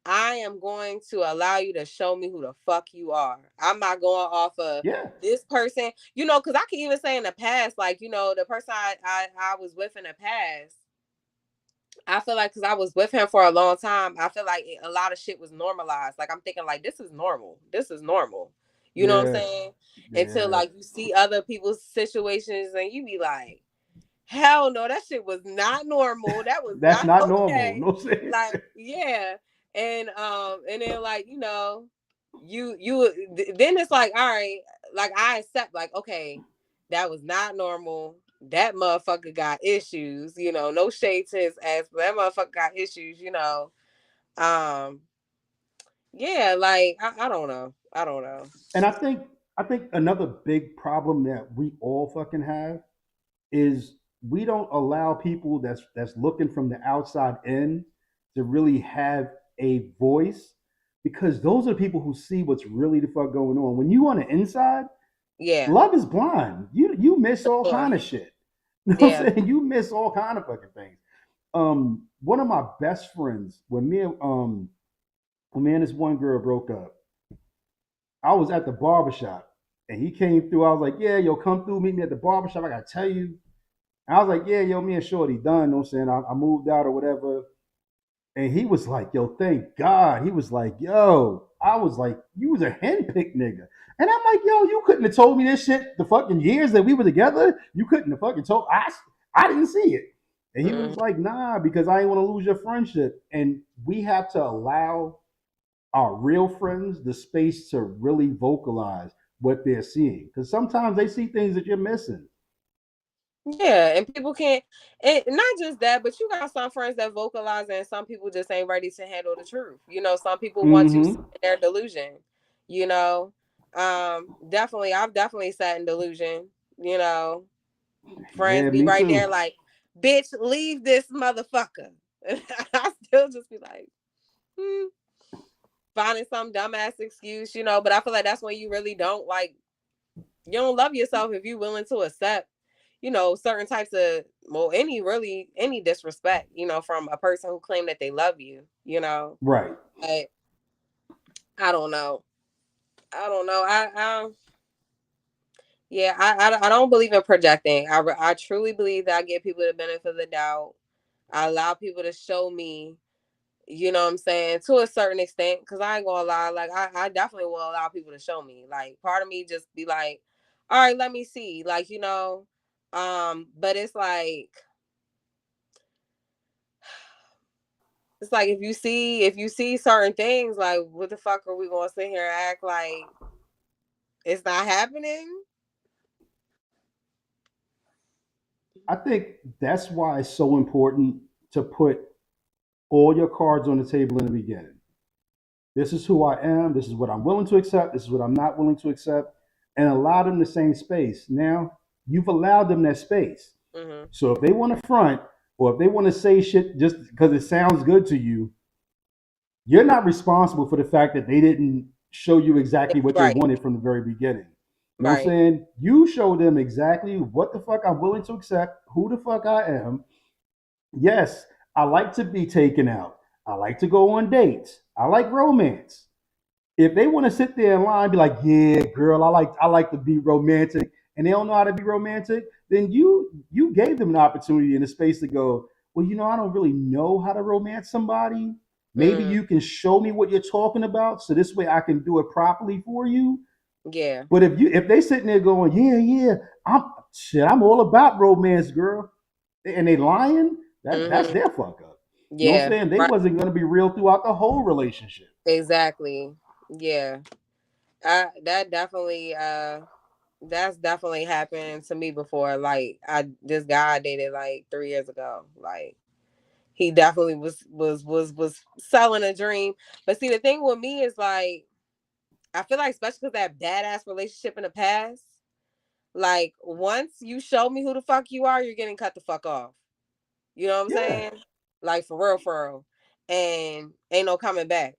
I am going to allow you to show me who the fuck you are. I'm not going off of this person, you know, because I can even say in the past, like, you know, the person I was with in the past, I feel like because I was with him for a long time, I feel like a lot of shit was normalized. Like I'm thinking like this is normal. This is normal. You know what I'm saying? Until like you see other people's situations and you be like, hell no, that shit was not normal. That was That's not okay. normal. No like, yeah. And then like, you know, you then it's like, all right, like I accept, like, okay, that was not normal. That motherfucker got issues, you know, no shade to his ass, but that motherfucker got issues, you know. Yeah, like I don't know. I don't know. And I think another big problem that we all fucking have is we don't allow people that's looking from the outside in to really have a voice because those are the people who see what's really the fuck going on. When you on the inside, love is blind. You miss all kind of shit. You know what I'm saying? You miss all kind of fucking things. One of my best friends, when me and this one girl broke up, I was at the barbershop and he came through. I was like, yeah, yo, come through, meet me at the barbershop. I gotta tell you. And I was like, yeah, yo, me and Shorty done. You know what I'm saying? I moved out or whatever. And he was like, yo, thank God. He was like, yo, I was like, you was a henpicked nigga. And I'm like, yo, you couldn't have told me this shit the fucking years that we were together. You couldn't have fucking told. I didn't see it. And he was like, nah, because I didn't want to lose your friendship. And we have to allow our real friends the space to really vocalize what they're seeing. Because sometimes they see things that you're missing. Yeah, and people can't, and not just that, but you got some friends that vocalize, and some people just ain't ready to handle the truth. You know, some people want to sit in their delusion. You know, definitely, I've definitely sat in delusion. You know, friends be right there like, bitch, leave this motherfucker. And I still just be like, finding some dumbass excuse, you know. But I feel like that's when you really don't like, you don't love yourself if you're willing to accept, you know, certain types of, well, any disrespect, you know, from a person who claimed that they love you, you know. Right. But I don't know. Yeah, I don't believe in projecting. I truly believe that I give people the benefit of the doubt. I allow people to show me, you know what I'm saying, to a certain extent, because I ain't gonna lie, like I definitely will allow people to show me. Like part of me just be like, all right, let me see. Like, you know, but it's like if you see certain things, like what the fuck are we gonna sit here and act like it's not happening? I think that's why it's so important to put all your cards on the table in the beginning. This is who I am. This is what I'm willing to accept. This is what I'm not willing to accept. And allow them the same space. Now, you've allowed them that space. Mm-hmm. So if they want to front or if they want to say shit just because it sounds good to you, you're not responsible for the fact that they didn't show you exactly what they wanted from the very beginning. You know what I'm saying? You show them exactly what the fuck I'm willing to accept, who the fuck I am. Yes, I like to be taken out. I like to go on dates. I like romance. If they want to sit there in line and be like, yeah, girl, I like to be romantic, and they don't know how to be romantic, then you gave them an opportunity and a space to go, well, you know, I don't really know how to romance somebody. Maybe you can show me what you're talking about, so this way I can do it properly for you. Yeah. But if they sitting there going, yeah, I'm all about romance, girl, and they lying, that's their fuck up. You know what I'm saying? They wasn't gonna be real throughout the whole relationship. Exactly. Yeah. That definitely that's definitely happened to me before. Like this guy I dated like 3 years ago. Like he definitely was selling a dream. But see, the thing with me is like, I feel like, especially because that badass relationship in the past, like once you show me who the fuck you are, you're getting cut the fuck off. You know what I'm Yeah. saying? Like for real. And ain't no coming back.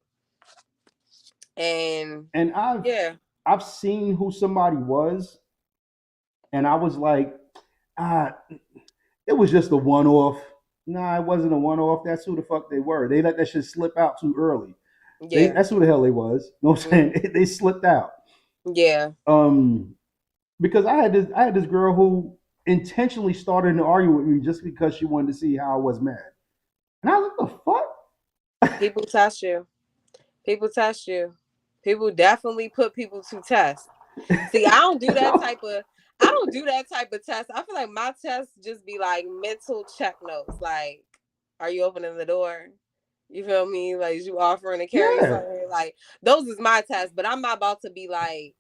And And yeah, I've seen who somebody was, and I was like, ah, it was just a one off. Nah, it wasn't a one off. That's who the fuck they were. They let that shit slip out too early. yeah, That's who the hell they was. You know what I'm saying? They slipped out. yeah, Um, because I had this girl who intentionally started to argue with me just because she wanted to see how I was mad. And I was like, the fuck? people test you. People test you. People definitely put people to test. See, I don't do that type of test. I feel like my tests just be like mental check notes. Like, are you opening the door? You feel me? Like, is you offering to carry Yeah. something? Like, those is my tests. But I'm not about to be like,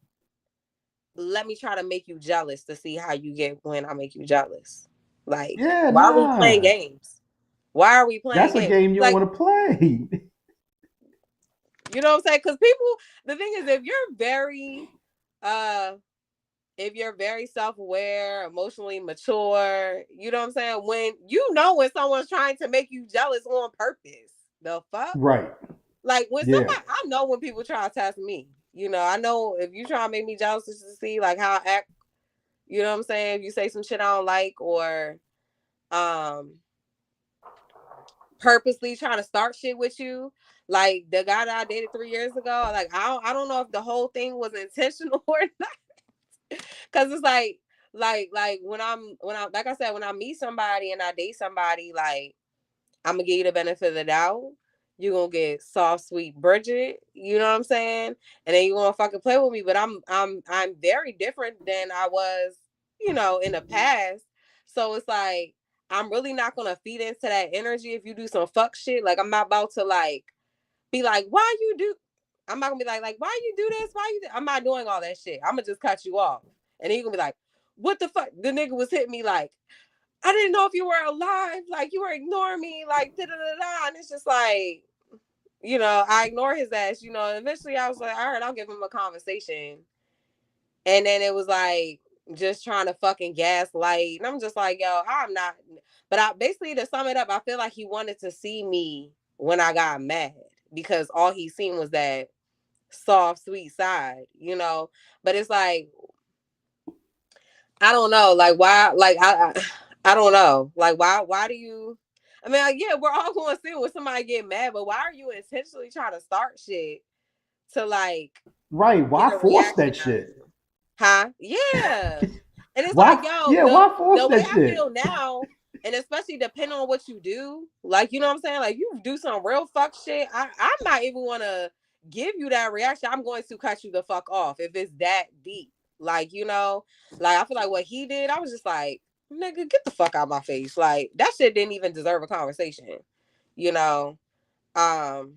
let me try to make you jealous to see how you get when I make you jealous. Like, Yeah, why are we playing nah. games? Why are we playing That's a games? game you don't Like, want to play. you know what I'm saying? Because people, the thing is, uh, if you're very self-aware, emotionally mature, you know what I'm saying? When someone's trying to make you jealous on purpose, the fuck? Right. Like when Yeah. somebody, I know when people try to test me. You know, I know if you try to make me jealous just to see like how I act. You know what I'm saying? If you say some shit I don't like, or um purposely trying to start shit with you, like the guy that I dated 3 years ago, like I don't know if the whole thing was intentional or not. Cause it's like when I like I said, when I meet somebody and I date somebody, like I'm gonna give you the benefit of the doubt. You're gonna get soft, sweet Bridget. You know what I'm saying? And then you're gonna fucking play with me. But I'm very different than I was, in the past. So it's like I'm really not gonna feed into that energy if you do some fuck shit. Like I'm not about to like be like, why you do? I'm not gonna be like why you do this? Why you? I'm not doing all that shit. I'm gonna just cut you off. And then you're gonna be like, what the fuck? The nigga was hitting me like, I didn't know if you were alive. Like you were ignoring me. Like da da da da. And it's just like, I ignore his ass. And eventually I was like, all right, I'll give him a conversation. And then it was like just trying to fucking gaslight. And I'm just like, yo, I'm not. But I basically, to sum it up, I feel like he wanted to see me when I got mad because all he seen was that soft, sweet side. But it's like, I don't know, like why, like I don't know, like why do you? I mean, like, yeah, we're all going to see when somebody get mad, but why are you intentionally trying to start shit to like Right. get Why a force reaction that out of shit? you? Huh? Yeah. And it's like, Why? yo, Yeah. the Why force the way that I shit? feel now, and especially depending on what you do, like you know what I'm saying, like you do some real fuck shit. I'm not even want to give you that reaction. I'm going to cut you the fuck off if it's that deep. Like like I feel like what he did, I was just like, nigga, get the fuck out of my face. Like that shit didn't even deserve a conversation. You know. Um,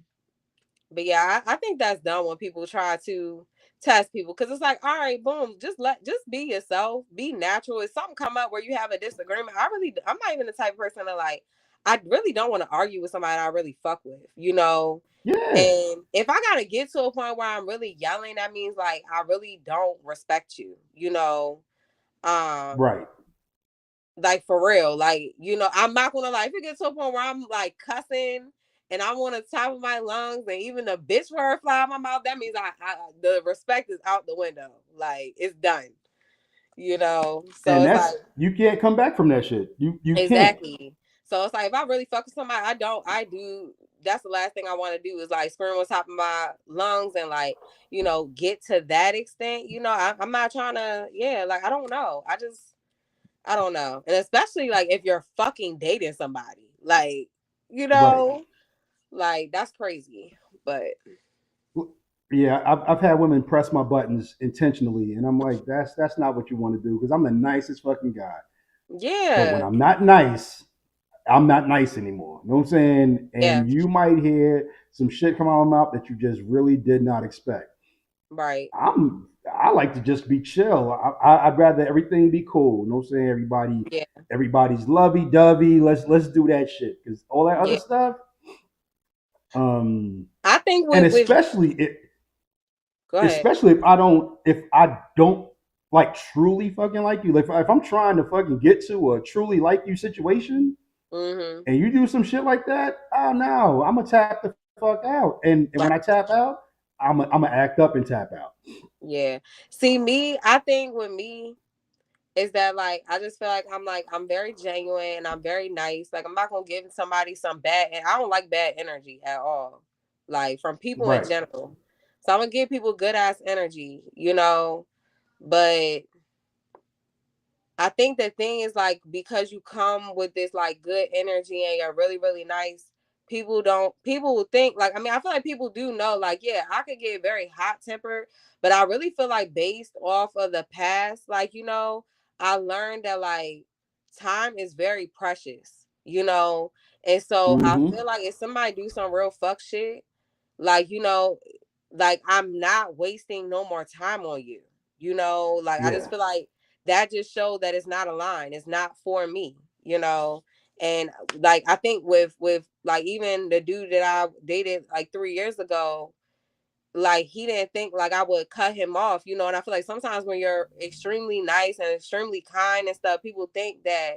but yeah, I think that's dumb when people try to test people because it's like, all right, boom, just be yourself, be natural. If something come up where you have a disagreement, I'm not even the type of person to like, I really don't want to argue with somebody I really fuck with. Yeah. And if I gotta get to a point where I'm really yelling, that means like I really don't respect you. Um, Right. like for real, like I'm not gonna like if it gets to a point where I'm like cussing and I'm on the top of my lungs and even the bitch word fly out my mouth, that means the respect is out the window. Like it's done. So And it's like you can't come back from that shit. You can't. exactly. So it's like if I really fuck with somebody, I do. That's the last thing I want to do is like scream on top of my lungs and like get to that extent. I'm not trying to. Yeah, like I don't know. I don't know. And especially like if you're fucking dating somebody. Like, you Right. know, like that's crazy. But Yeah, I've had women press my buttons intentionally, and I'm like, that's not what you want to do because I'm the nicest fucking guy. But when yeah. I'm not nice anymore. You know what I'm saying? Yeah. And you might hear some shit come out of my mouth that you just really did not expect. Right. I like to just be chill. I'd rather everything be cool. You know what I'm saying? Yeah. Everybody's lovey dovey. Let's do that shit because all that other Yeah. stuff. Um, I think and with go ahead. especially if I don't like truly fucking like you. Like if I'm trying to fucking get to a truly like you situation, Mm-hmm. and you do some shit like that, oh no, I'm gonna tap the fuck out. And when I tap out, I'm gonna act up and tap out. Yeah. See, me, I think with me is that like I just feel like I'm very genuine and I'm very nice. Like I'm not gonna give somebody some bad and I don't like bad energy at all. Like from people in Right. general. So I'm gonna give people good ass energy, you know. But I think the thing is like because you come with this like good energy and you're really, really nice, people will think like I mean, I feel like people do know, like, yeah, I could get very hot tempered, but I really feel like based off of the past, like, you know, I learned that like time is very precious, you know. And so I Mm-hmm. feel like if somebody do some real fuck shit, like, you know, like I'm not wasting no more time on you. You know, like I just Yeah. feel like that just showed that it's not aligned. It's not for me, you know. And like I think with like even the dude that I dated like 3 years ago, like he didn't think like I would cut him off, you know. And I feel like sometimes when you're extremely nice and extremely kind and stuff, people think that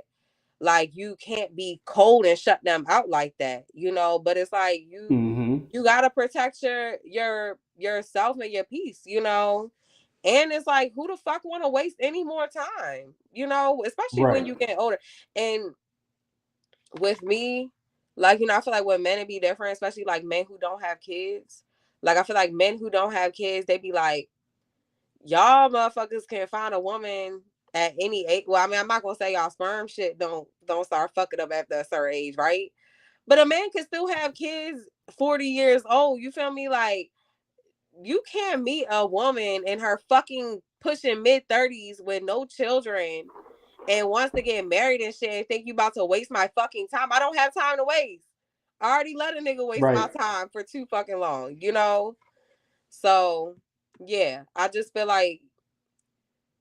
like you can't be cold and shut them out like that, you know. But it's like Mm-hmm. you gotta protect yourself and your peace, you know. And it's like, who the fuck want to waste any more time, you know, especially when Right. you get older. And with me, like, you know, I feel like with men it be different, especially like men who don't have kids. Like I feel like men who don't have kids, they be like, y'all motherfuckers can find a woman at any age. Well, I mean, I'm not gonna say y'all sperm shit don't start fucking up after a certain age, right? But a man can still have kids 40 years old. You feel me? Like you can't meet a woman in her fucking pushing mid 30s with no children and wants to get married and shit and think you about to waste my fucking time. I don't have time to waste. I already let a nigga waste Right. my time for too fucking long, you know? So yeah, I just feel like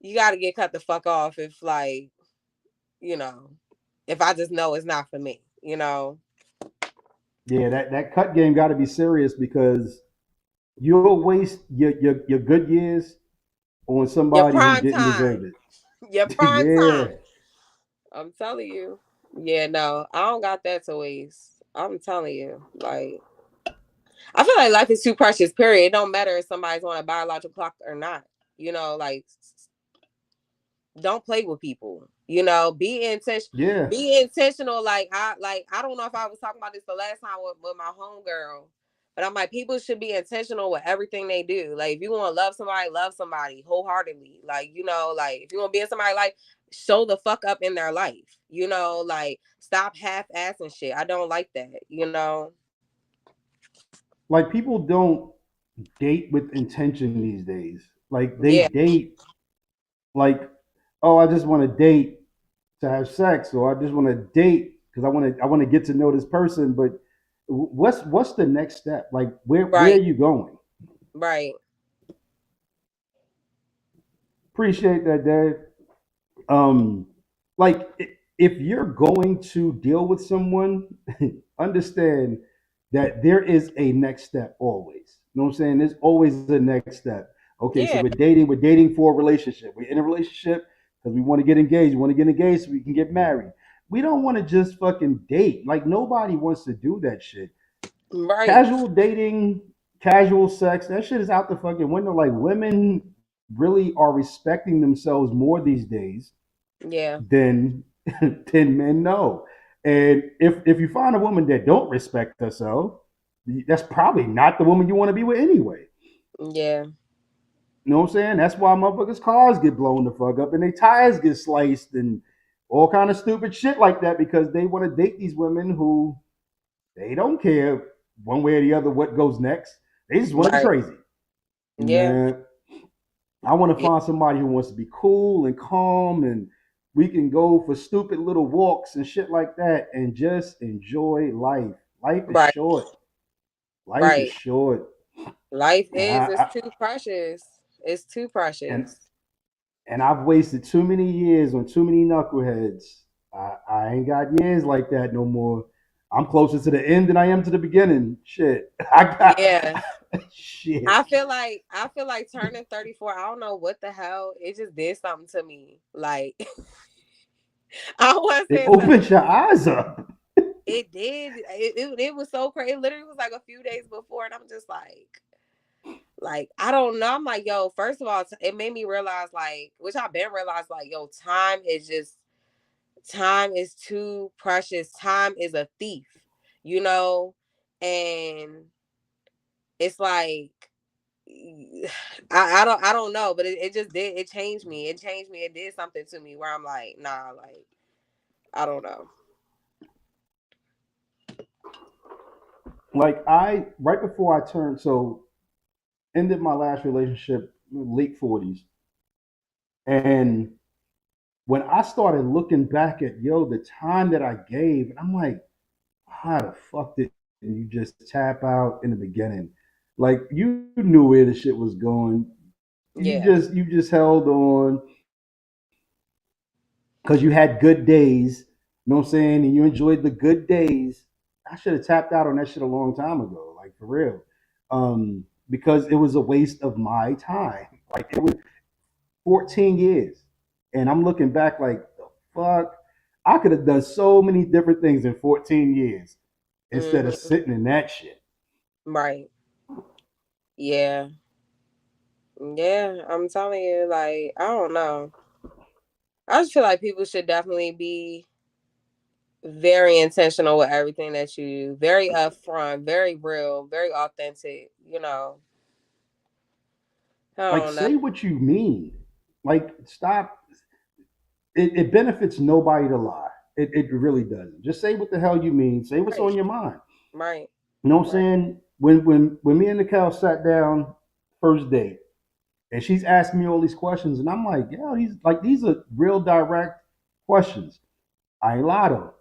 you gotta get cut the fuck off if like, you know, if I just know it's not for me, you know. Yeah, that cut game got to be serious because you'll waste your good years on Your somebody who prime didn't deserve time. it. Your prime Yeah. time. I'm telling you. Yeah, no, I don't got that to waste. I'm telling you. Like, I feel like life is too precious, period. It don't matter if somebody's on a biological clock or not. You know, like don't play with people. You know, Yeah. be intentional. Like I don't know if I was talking about this the last time with my homegirl, but I'm like, people should be intentional with everything they do. Like if you want to love somebody wholeheartedly. Like, you know, like if you want to be in somebody's life, show the fuck up in their life. You know, like stop half assing shit. I don't like that, you know. Like people don't date with intention these days. Like they Yeah, date like, oh, I just want to date to have sex, or I just want to date because I want to get to know this person. But what's the next step? Like where are right, you going? right. Appreciate that, Dave. Um, like if you're going to deal with someone, understand that there is a next step always. You know what I'm saying? There's always a next step. Okay, so Yeah, we're dating for a relationship. We're in a relationship because we want to get engaged. We want to get engaged so we can get married. We don't want to just fucking date. Like nobody wants to do that shit. right. Casual dating, casual sex, that shit is out the fucking window. Like women really are respecting themselves more these days Yeah, than than men know. And if you find a woman that don't respect herself, that's probably not the woman you want to be with anyway. yeah, You know what I'm saying? That's why motherfuckers' cars get blown the fuck up and their tires get sliced and all kind of stupid shit like that because they want to date these women who they don't care one way or the other what goes next. They just want to be right. crazy. Yeah, Man, I want to yeah, find somebody who wants to be cool and calm and we can go for stupid little walks and shit like that and just enjoy life. Life is right, short. Life is right. short. Life And it's too precious. It's too and precious. and I've wasted too many years on too many knuckleheads. I ain't got years like that no more. I'm closer to the end than I am to the beginning. Shit. I got Yeah. shit. I feel like turning 34, I don't know what the hell. It just did something to me. Like I don't want to It say it's opens your eyes up. it did. It was so crazy. It literally was like a few days before, and I'm just like I don't know. I'm like, yo, first of all, it made me realize like, which I've been realized like, yo, time is too precious. Time is a thief, you know, and it's like I don't know, but it just did it changed me. It changed me. It did something to me where I'm like, nah, like I don't know. Like I right before I turned so ended my last relationship late 40s. And when I started looking back at the time that I gave, and I'm like, how the fuck did you just tap out in the beginning? Like you knew where the shit was going. Yeah. You just held on because you had good days. You know what I'm saying? And you enjoyed the good days. I should have tapped out on that shit a long time ago, like for real. Because it was a waste of my time. Like it was 14 years. And I'm looking back like the fuck. I could have done so many different things in 14 years instead of Hmm. sitting in that shit. Right. Yeah. Yeah. I'm telling you, like, I don't know. I just feel like people should definitely be very intentional with everything that you do, very upfront, very real, very authentic, you know. I Like don't know. say what you mean. Like stop. It benefits nobody to lie. It really doesn't. Just say what the hell you mean. Say what's Right. on your mind. Right. You know what I'm Right. saying? When me and Nicole sat down first date, and she's asking me all these questions, and I'm like, yeah, these are real direct questions. I ain't lied to her.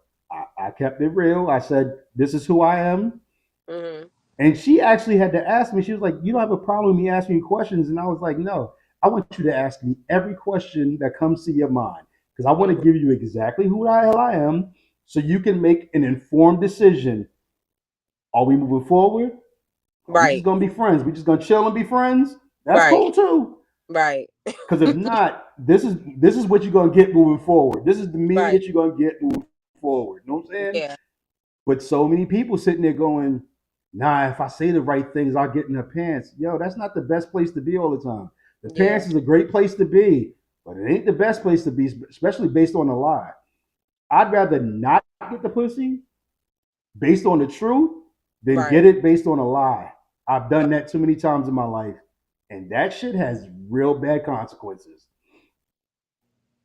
I kept it real. I said, this is who I am. Hmm. And she actually had to ask me, she was like, you don't have a problem with me asking you questions? And I was like, no, I want you to ask me every question that comes to your mind because I want to Hmm. give you exactly who the hell I am so you can make an informed decision. Are we moving forward? Are we just Right. going to be friends? We just going to chill and be friends? That's Right. cool too. Right. Because if not, this is what you're going to get moving forward. This is the me Right. that you're going to get moving forward. You know what I'm saying? Yeah. But so many people sitting there going, nah, if I say the right things, I'll get in their pants. Yo, that's not the best place to be all the time. The Yeah. pants is a great place to be, but it ain't the best place to be, especially based on a lie. I'd rather not get the pussy based on the truth than Right. get it based on a lie. I've done that too many times in my life. And that shit has real bad consequences.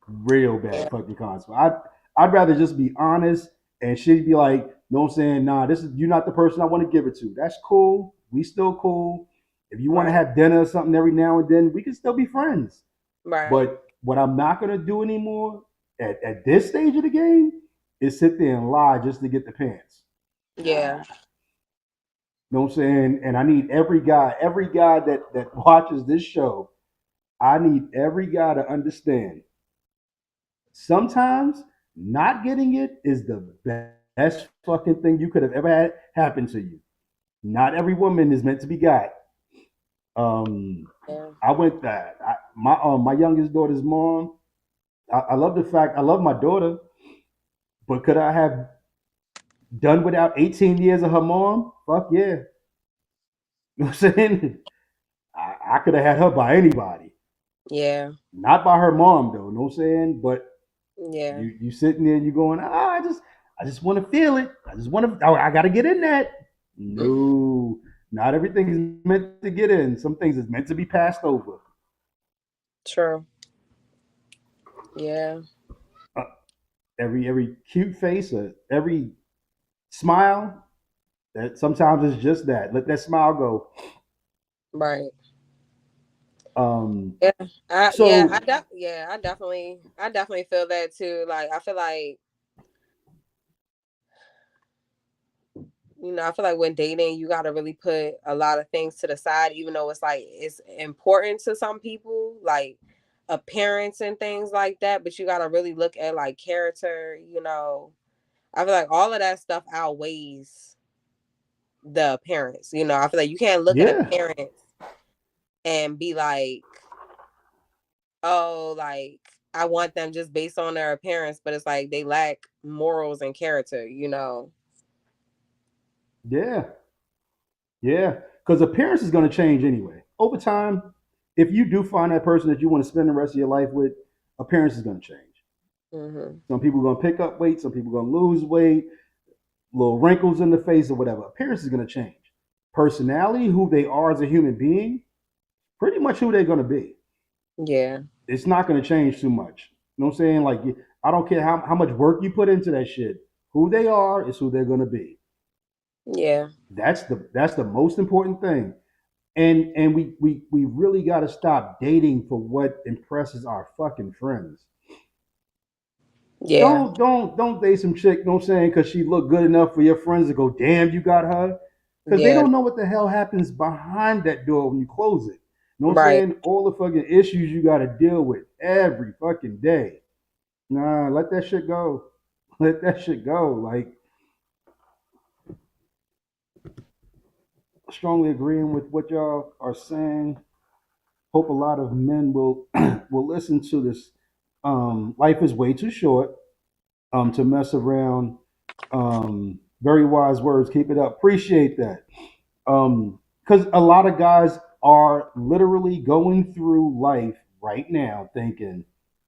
Real Yeah. bad fucking consequences. I'd rather just be honest and she'd be like, no, I'm saying, nah, this is you're not the person I want to give it to. That's cool. We still cool. If you want to Right. have dinner or something every now and then, we can still be friends. Right. But what I'm not gonna do anymore at this stage of the game is sit there and lie just to get the pants. Nah. Yeah. You know what I'm saying? And I need every guy that watches this show, I need every guy to understand sometimes not getting it is the best fucking thing you could have ever had happen to you. Not every woman is meant to be got. Um, Yeah. I went that my youngest daughter's mom. I love the fact I love my daughter, but could I have done without 18 years of her mom? Fuck yeah. You know what I'm saying? I could have had her by anybody. Yeah. Not by her mom though, you know what I'm saying? But Yeah. you sitting there and you going, I just want to feel it. I just want to. I got to get in that. No, not everything is meant to get in. Some things is meant to be passed over. True. Yeah. Uh, every cute face, every smile. That sometimes it's just that. Let that smile go. Right. Um. Yeah. So I definitely feel that too. Like I feel like I feel like when dating, you got to really put a lot of things to the side, even though it's like it's important to some people, like appearance and things like that. But you got to really look at like character. I feel like all of that stuff outweighs the appearance. I feel like you can't look at Yeah, appearance and be like, oh, like I want them just based on their appearance, but it's like they lack morals and character. yeah, yeah. Because appearance is going to change anyway. Over time, if you do find that person that you want to spend the rest of your life with, appearance is going to change. Hmm. Some people are going to pick up weight, some people are going to lose weight, little wrinkles in the face or whatever. Appearance is going to change. Personality, who they are as a human being, pretty much who they're going to be. Yeah. It's not going to change too much. You know what I'm saying? Like, I don't care how much work you put into that shit. Who they are is who they're going to be. Yeah. That's the most important thing. And we really got to stop dating for what impresses our fucking friends. Yeah. Don't date some chick, you know what I'm saying, because she looked good enough for your friends to go, damn, you got her. Because they Yeah. don't know what the hell happens behind that door when you close it. You know what I'm Right. saying? All the fucking issues you got to deal with every fucking day. Nah, let that shit go. Let that shit go. Like, strongly agreeing with what y'all are saying. Hope a lot of men will will listen to this. Life is way too short to mess around. Very wise words. Keep it up. Appreciate that. Because a lot of guys are literally going through life right now thinking,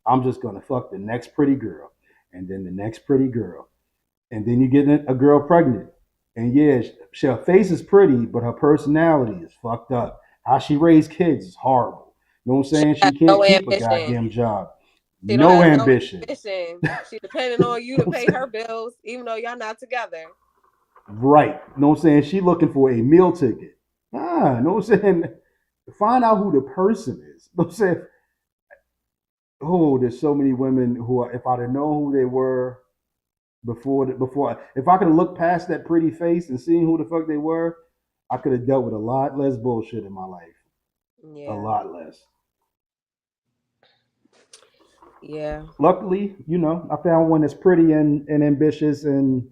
I'm just gonna fuck the next pretty girl, and then the next pretty girl, and then you get a girl pregnant, and yeah, her face is pretty, but her personality is fucked up. How she raised kids is horrible. You know what I'm She saying? has She no can't keep a ambition. goddamn job. She don't No have no ambition. ambition. She depending on you to pay her bills, even though y'all not together. Right. You know what I'm saying? She looking for a meal ticket. You know what I'm saying? Find out who the person is. You know what I'm saying? Oh, there's so many women who are, if I'd have known who they were before, if I could have looked past that pretty face and seen who the fuck they were, I could have dealt with a lot less bullshit in my life. A Yeah. lot less. Yeah. Luckily, I found one that's pretty and ambitious, and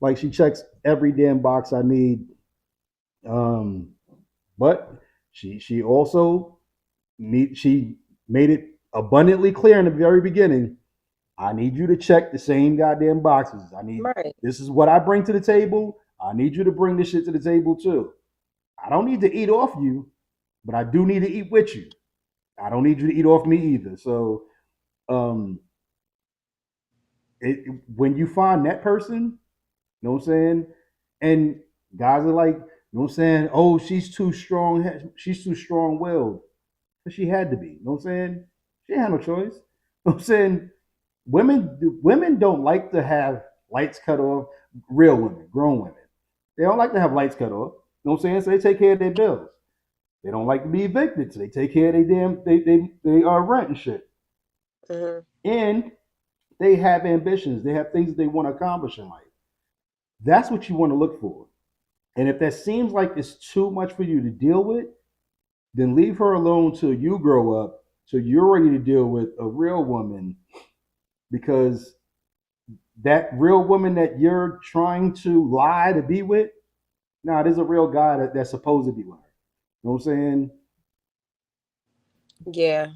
like she checks every damn box I need. Um, but she also she made it abundantly clear in the very beginning. I need you to check the same goddamn boxes. Right. This is what I bring to the table. I need you to bring this shit to the table too. I don't need to eat off you, but I do need to eat with you. I don't need you to eat off me either. So, um, when you find that person, you know what I'm saying, and guys are like, you know what I'm saying, oh, she's too strong. She's too strong willed. But she had to be. You know what I'm saying? She had no choice. You know what I'm saying? Women don't like to have lights cut off. Real women, grown women, they don't like to have lights cut off. You know what I'm saying? So they take care of their bills. They don't like to be evicted, so they take care of their damn they are rent and shit. Hmm. And they have ambitions. They have things that they want to accomplish in life. That's what you want to look for. And if that seems like it's too much for you to deal with, then leave her alone till you grow up, till you're ready to deal with a real woman, because that real woman that you're trying to lie to be with, nah, there's a real guy that's supposed to be with her. You know what I'm saying? Yeah.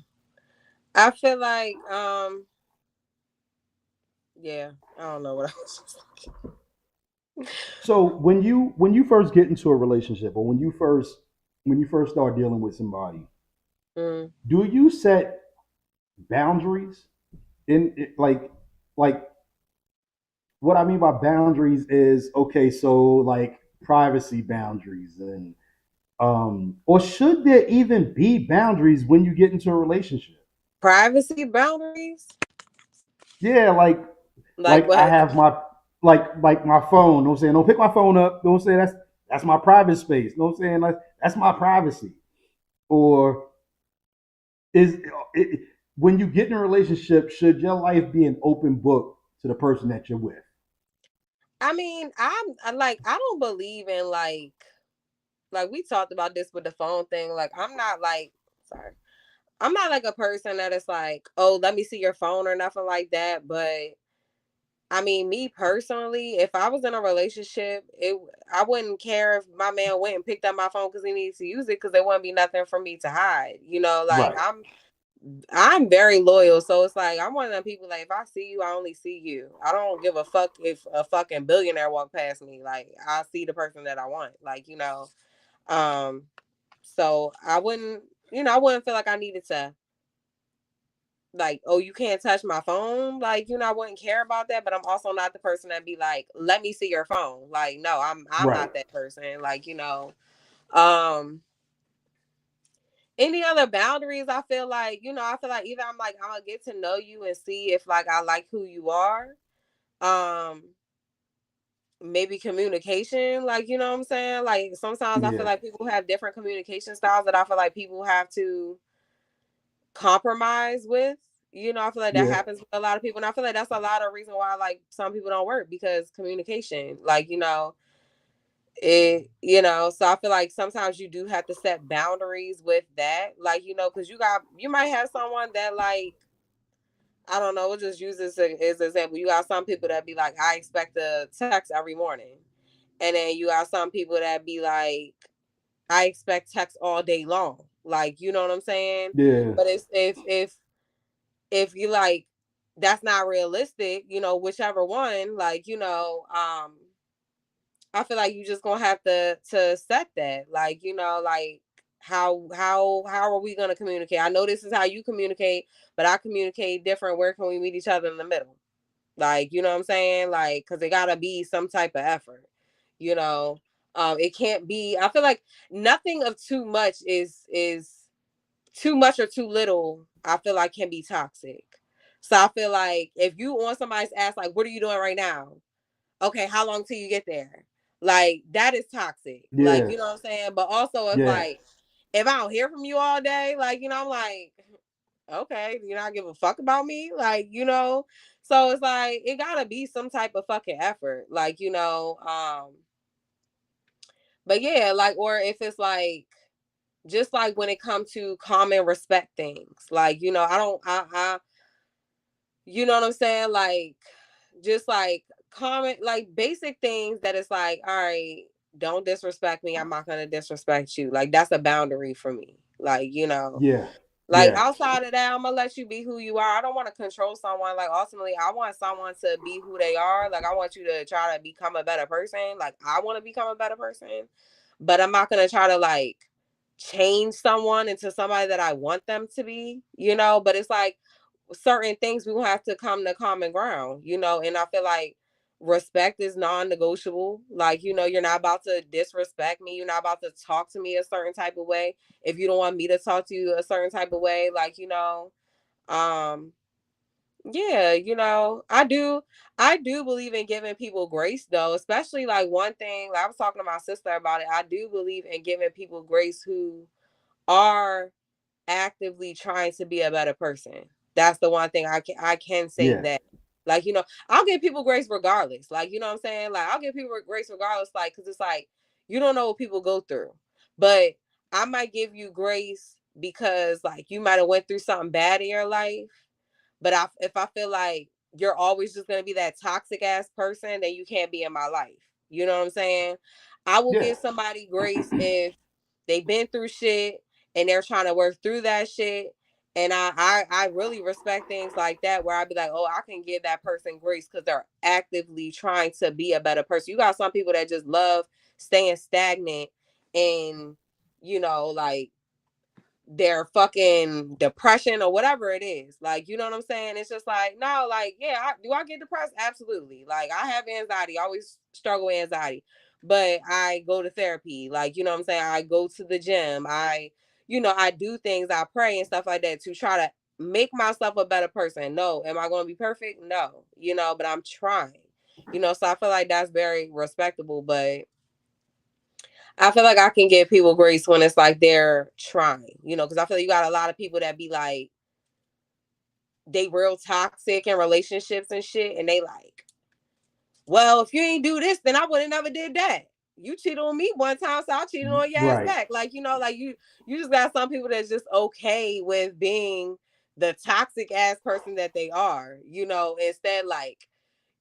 I feel like yeah, I don't know what I was So when you first get into a relationship, or when you first start dealing with somebody, mm. do you set boundaries like what I mean by boundaries is, okay, so like privacy boundaries, and or should there even be boundaries when you get into a relationship? Privacy boundaries? Yeah, Like I what? have my like my phone. You know what I'm saying? Don't pick my phone up. You know what I'm saying? That's my private space. You know what I'm saying? Like, that's my privacy. Or is it, when you get in a relationship, should your life be an open book to the person that you're with? I mean, I don't believe in like we talked about this with the phone thing. Like I'm not like sorry. I'm not like a person that is like, oh, let me see your phone or nothing like that. But I mean, me personally, if I was in a relationship, I wouldn't care if my man went and picked up my phone because he needs to use it because there wouldn't be nothing for me to hide. You know, like Right. I'm very loyal, so it's like I'm one of them people. Like if I see you, I only see you. I don't give a fuck if a fucking billionaire walk past me. Like I see the person that I want. Like um. So I wouldn't feel like I needed to like, oh, you can't touch my phone. Like, I wouldn't care about that. But I'm also not the person that be like, let me see your phone. Like, no, I'm Right. not that person. Like, um any other boundaries, I feel like either I'm gonna get to know you and see if like I like who you are. Um maybe communication, like you know what I'm saying? Like sometimes I feel Yeah. like people have different communication styles that I feel like people have to compromise with. I feel like that Yeah. happens with a lot of people. And I feel like that's a lot of reason why like some people don't work because communication. Like, so I feel like sometimes you do have to set boundaries with that. Like, because you might have someone that like I don't know, we'll just use this as an example. You got some people that be like, I expect a text every morning. And then you got some people that be like, I expect text all day long. Like, you know what I'm saying? Yeah. But it's if you like that's not realistic, whichever one, like, I feel like you just gonna have to set that. Like, like how are we gonna communicate? I know this is how you communicate, but I communicate different. Where can we meet each other in the middle? Like, you know what I'm saying? Like, cause it gotta be some type of effort, you know. It can't be I feel like nothing of too much is too much or too little, I feel like can be toxic. So I feel like if you on somebody's ass, like, what are you doing right now? Okay, how long till you get there? Like that is toxic. Like, Yeah. you know what I'm saying? But also Yeah. if I don't hear from you all day, like, I'm like, okay, do you not give a fuck about me? Like, So it's like it gotta be some type of fucking effort. Like, but yeah, like, or if it's like just like when it comes to common respect things, like I don't you know what I'm saying, like just like common like basic things that it's like, all right, don't disrespect me, I'm not gonna disrespect you. Like that's a boundary for me. Like Yeah. like Yeah. outside of that, I'm gonna let you be who you are. I don't want to control someone. Like ultimately, I want someone to be who they are. Like I want you to try to become a better person. Like I want to become a better person, but I'm not gonna try to like change someone into somebody that I want them to be. But it's like certain things we will have to come to common ground. And I feel like respect is non-negotiable. Like you're not about to disrespect me. You're not about to talk to me a certain type of way if you don't want me to talk to you a certain type of way. Like um yeah, I do believe in giving people grace though, especially like one thing, like I was talking to my sister about it. I do believe in giving people grace who are actively trying to be a better person. That's the one thing I can say Yeah. that. Like, I'll give people grace regardless. Like, you know what I'm saying? Like, I'll give people grace regardless, like, because it's like, you don't know what people go through. But I might give you grace because, like, you might have went through something bad in your life. But if I feel like you're always just gonna be that toxic ass person, then you can't be in my life. You know what I'm saying? I will Yeah. give somebody grace if they've been through shit and they're trying to work through that shit. And I really respect things like that where I'd be like, oh, I can give that person grace because they're actively trying to be a better person. You got some people that just love staying stagnant and like their fucking depression or whatever it is. Like, you know what I'm saying? It's just like, no, like, yeah, do I get depressed? Absolutely. Like, I have anxiety, I always struggle with anxiety, but I go to therapy. Like, you know what I'm saying? I go to the gym. I do things, I pray and stuff like that to try to make myself a better person. No, am I going to be perfect? No, but I'm trying, so I feel like that's very respectable, but I feel like I can give people grace when it's like they're trying, because I feel like you got a lot of people that be like, they real toxic in relationships and shit, and they like well, if you ain't do this, then I would have never did that. You cheated on me one time, so I cheated on your ass Right. back. Like, like you just got some people that's just okay with being the toxic ass person that they are, instead, like,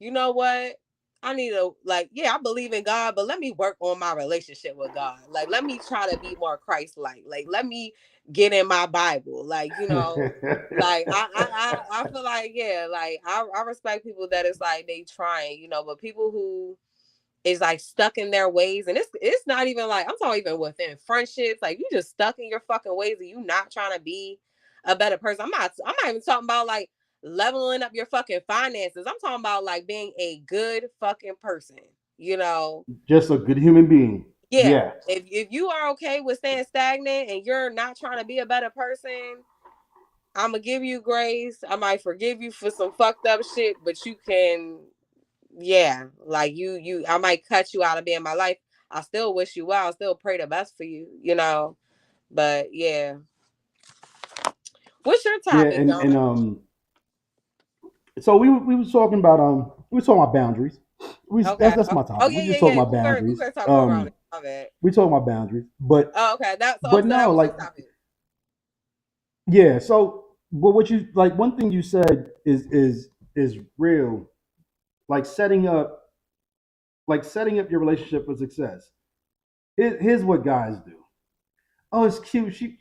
you know what? I need to, like, yeah, I believe in God, but let me work on my relationship with God. Like, let me try to be more Christ-like. Like, let me get in my Bible. Like, like I feel like, yeah, like I respect people that it's like they trying, but people who is like stuck in their ways, and it's not even like, I'm talking even within friendships, like you just stuck in your fucking ways and you not trying to be a better person. I'm not even talking about like leveling up your fucking finances. I'm talking about like being a good fucking person, Just a good human being. yeah. Yeah. If you are okay with staying stagnant and you're not trying to be a better person, I'm gonna give you grace. I might forgive you for some fucked up shit, but you can, yeah, like I might cut you out of being my life. I still wish you well. I still pray the best for you, But yeah, what's your Yeah, topic, and Don? so we were talking about boundaries. Okay. That's Oh, my oh, topic. yeah, We just yeah, talking yeah. about We boundaries. better talk more around it. My bad. We talking about boundaries, but Oh, okay. So that no, was your like topic. yeah. So, but what you like one thing you said is real. Like setting up your relationship for success. Here's what guys do. Oh, it's cute. She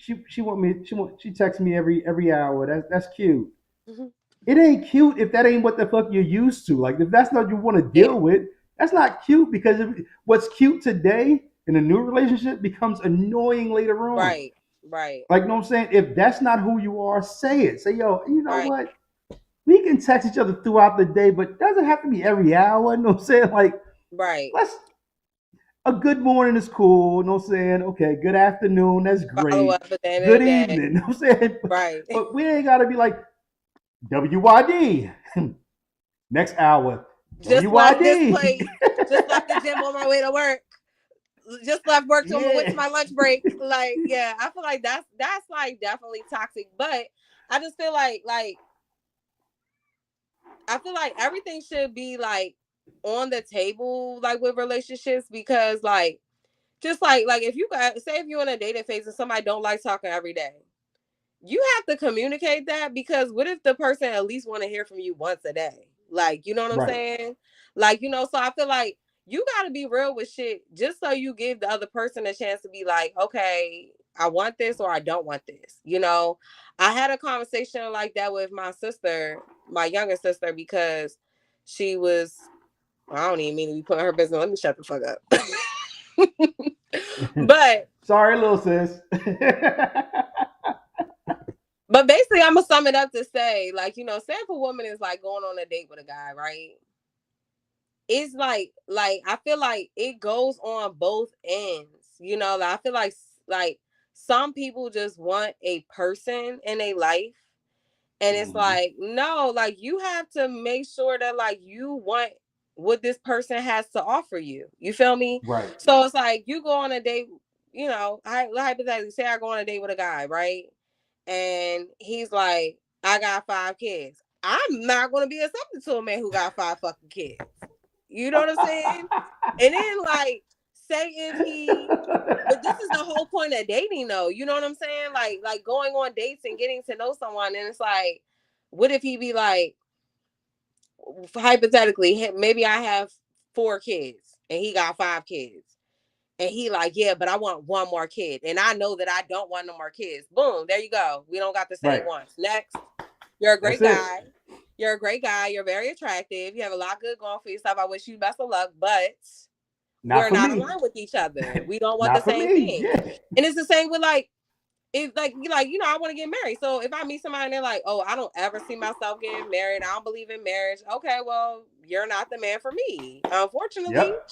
texts me every hour. That's cute. Hmm. It ain't cute if that ain't what the fuck you're used to. Like if that's not what you want to Yeah. deal with, that's not cute because what's cute today in a new relationship becomes annoying later on. Right. Right. Like, you know what I'm saying? If that's not who you are, say it. Say, yo, you know Right. what? We can text each other throughout the day, but it doesn't have to be every hour. You know what I'm saying? Like, Right. let's a good morning is cool. You know what I'm saying? Okay, good afternoon, that's Follow great. up at the end of the Good day. evening. You know what I'm saying? Right. But we ain't gotta be like WYD. Next hour. Just left this WYD. place. Just left the gym on my way to work. Just left work to went to Yeah. my lunch break. Like, yeah, I feel like that's like definitely toxic. But I just feel like I feel like everything should be like on the table, like with relationships, because like just like if you got, say if you're in a dating phase and somebody don't like talking every day, you have to communicate that, because what if the person at least want to hear from you once a day? Like, you know what I'm Right. saying? Like, so I feel like you got to be real with shit, just so you give the other person a chance to be like, okay, I want this or I don't want this. I had a conversation like that with my sister, my younger sister, because she was, I don't even mean to be putting her business. Let me shut the fuck up. but Sorry, little sis. But basically, I'm gonna sum it up to say, like, say if a woman is like going on a date with a guy, right? It's like I feel like it goes on both ends. Like, I feel like some people just want a person in a life, and it's Mhm. like, no, like you have to make sure that like you want what this person has to offer you. You feel me? Right. So it's like you go on a date. Hypothetically, say I go on a date with a guy, right? And he's like, I got 5 kids. I'm not gonna be accepted to a man who got 5 fucking kids. You know what I'm saying? And then like, say if he, but this is the whole point of dating, though. You know what I'm saying? Like going on dates and getting to know someone, and it's like, what if he be like, hypothetically, maybe I have 4 kids and he got 5 kids. And he like, yeah, but I want one more kid. And I know that I don't want no more kids. Boom, there you go. We don't got the same Right. ones. Next, you're a That's great it. guy. You're a great guy. You're very attractive. You have a lot good going for yourself. I wish you best of luck, but Not we're for not me. aligned with each other. We don't want the Not for same me. things. Yeah. And it's the same with like, if like I want to get married. So if I meet somebody and they're like, oh, I don't ever see myself getting married. I don't believe in marriage. Okay, well, you're not the man for me, unfortunately. Yep.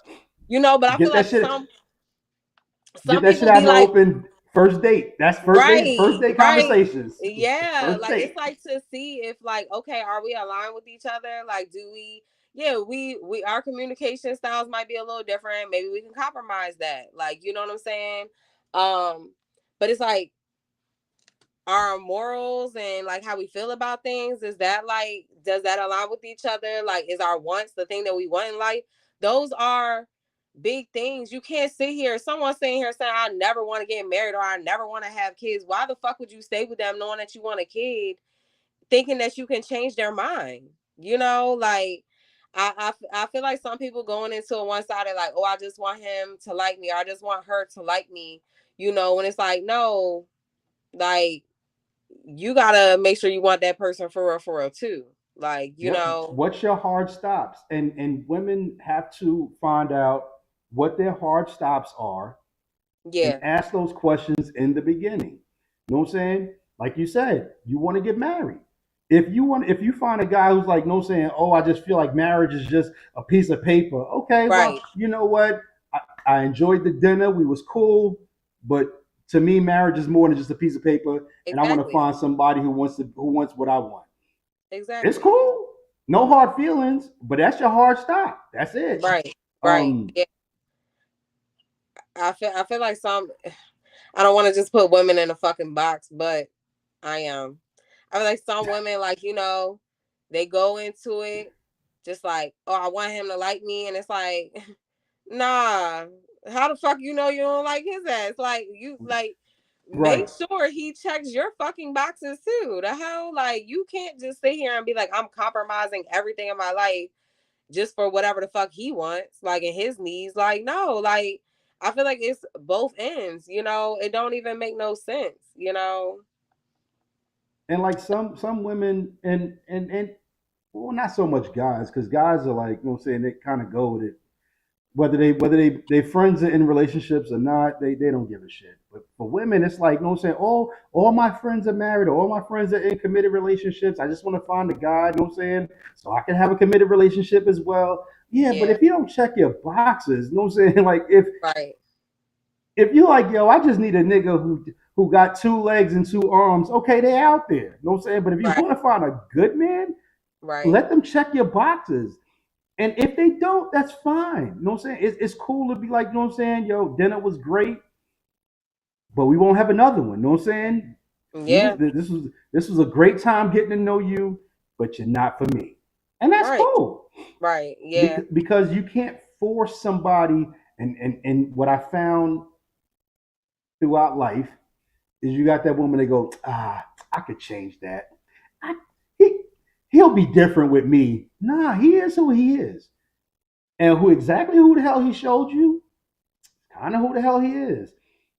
But I feel Get that like shit. Get some that shit people out in be the like, open. First date. That's first date. First right, date right. conversations. Yeah, First like date. it's like to see if like, okay, are we aligned with each other? Like, do we? Yeah, we our communication styles might be a little different. Maybe we can compromise that. Like, you know what I'm saying? Um, but it's like our morals and like how we feel about things, is that like, does that align with each other? Like, is our wants the thing that we want in life? Those are big things. You can't sit here, someone sitting here saying, I never want to get married or I never want to have kids. Why the fuck would you stay with them knowing that you want a kid, thinking that you can change their mind? You know, like, I feel like some people going into a one sided, like, oh, I just want him to like me, or I just want her to like me, you know, when it's like, no, like, you gotta make sure you want that person for real too. Like, you know, What's your hard stops? And women have to find out what their hard stops are and yeah, ask those questions in the beginning. You know what I'm saying? Like you said, you want to get married. If you find a guy who's like, no saying, oh, I just feel like marriage is just a piece of paper. Okay, well, right, you know what? I enjoyed the dinner. We was cool, but to me, marriage is more than just a piece of paper. And I want to exactly, find somebody who wants what I want. It's exactly, cool. No hard feelings, but that's your hard stop. That's it. right, right. Um, Yeah, I feel like some. I don't want to just put women in a fucking box, but I am. I feel like some women, like, you know, they go into it just like, oh, I want him to like me, and it's like, nah. How the fuck you know you don't like his ass? Like, you like, make right. sure he checks your fucking boxes too. The hell, like, you can't just sit here and be like, I'm compromising everything in my life just for whatever the fuck he wants, like in his needs. Like, no, like, I feel like it's both ends, you know. It don't even make no sense, you know. And like some women and well, not so much guys, because guys are like, you know what I'm saying, they kind of go with it. Whether they friends are in relationships or not, they don't give a shit. But for women, it's like, you know what I'm saying, all my friends are married, or all my friends are in committed relationships. I just want to find a guy, you know what I'm saying, so I can have a committed relationship as well. Yeah, but Yeah, if you don't check your boxes, you know what I'm saying, like right, if you like, yo, I just need a nigga who got two legs and two arms, okay, they out there. You know what I'm saying? But if you right, want to find a good man, right. let them check your boxes. And if they don't, that's fine. You know what I'm saying? It's cool to be like, you know what I'm saying? Yo, dinner was great, but we won't have another one. You know what I'm saying? Yeah, This was a great time getting to know you, but you're not for me. And that's right, cool. right. Yeah, Because you can't force somebody, and what I found throughout life is you got that woman that go, I could change that. I, he he'll be different with me. Nah, he is who he is, and who the hell he showed you, kind of who the hell he is.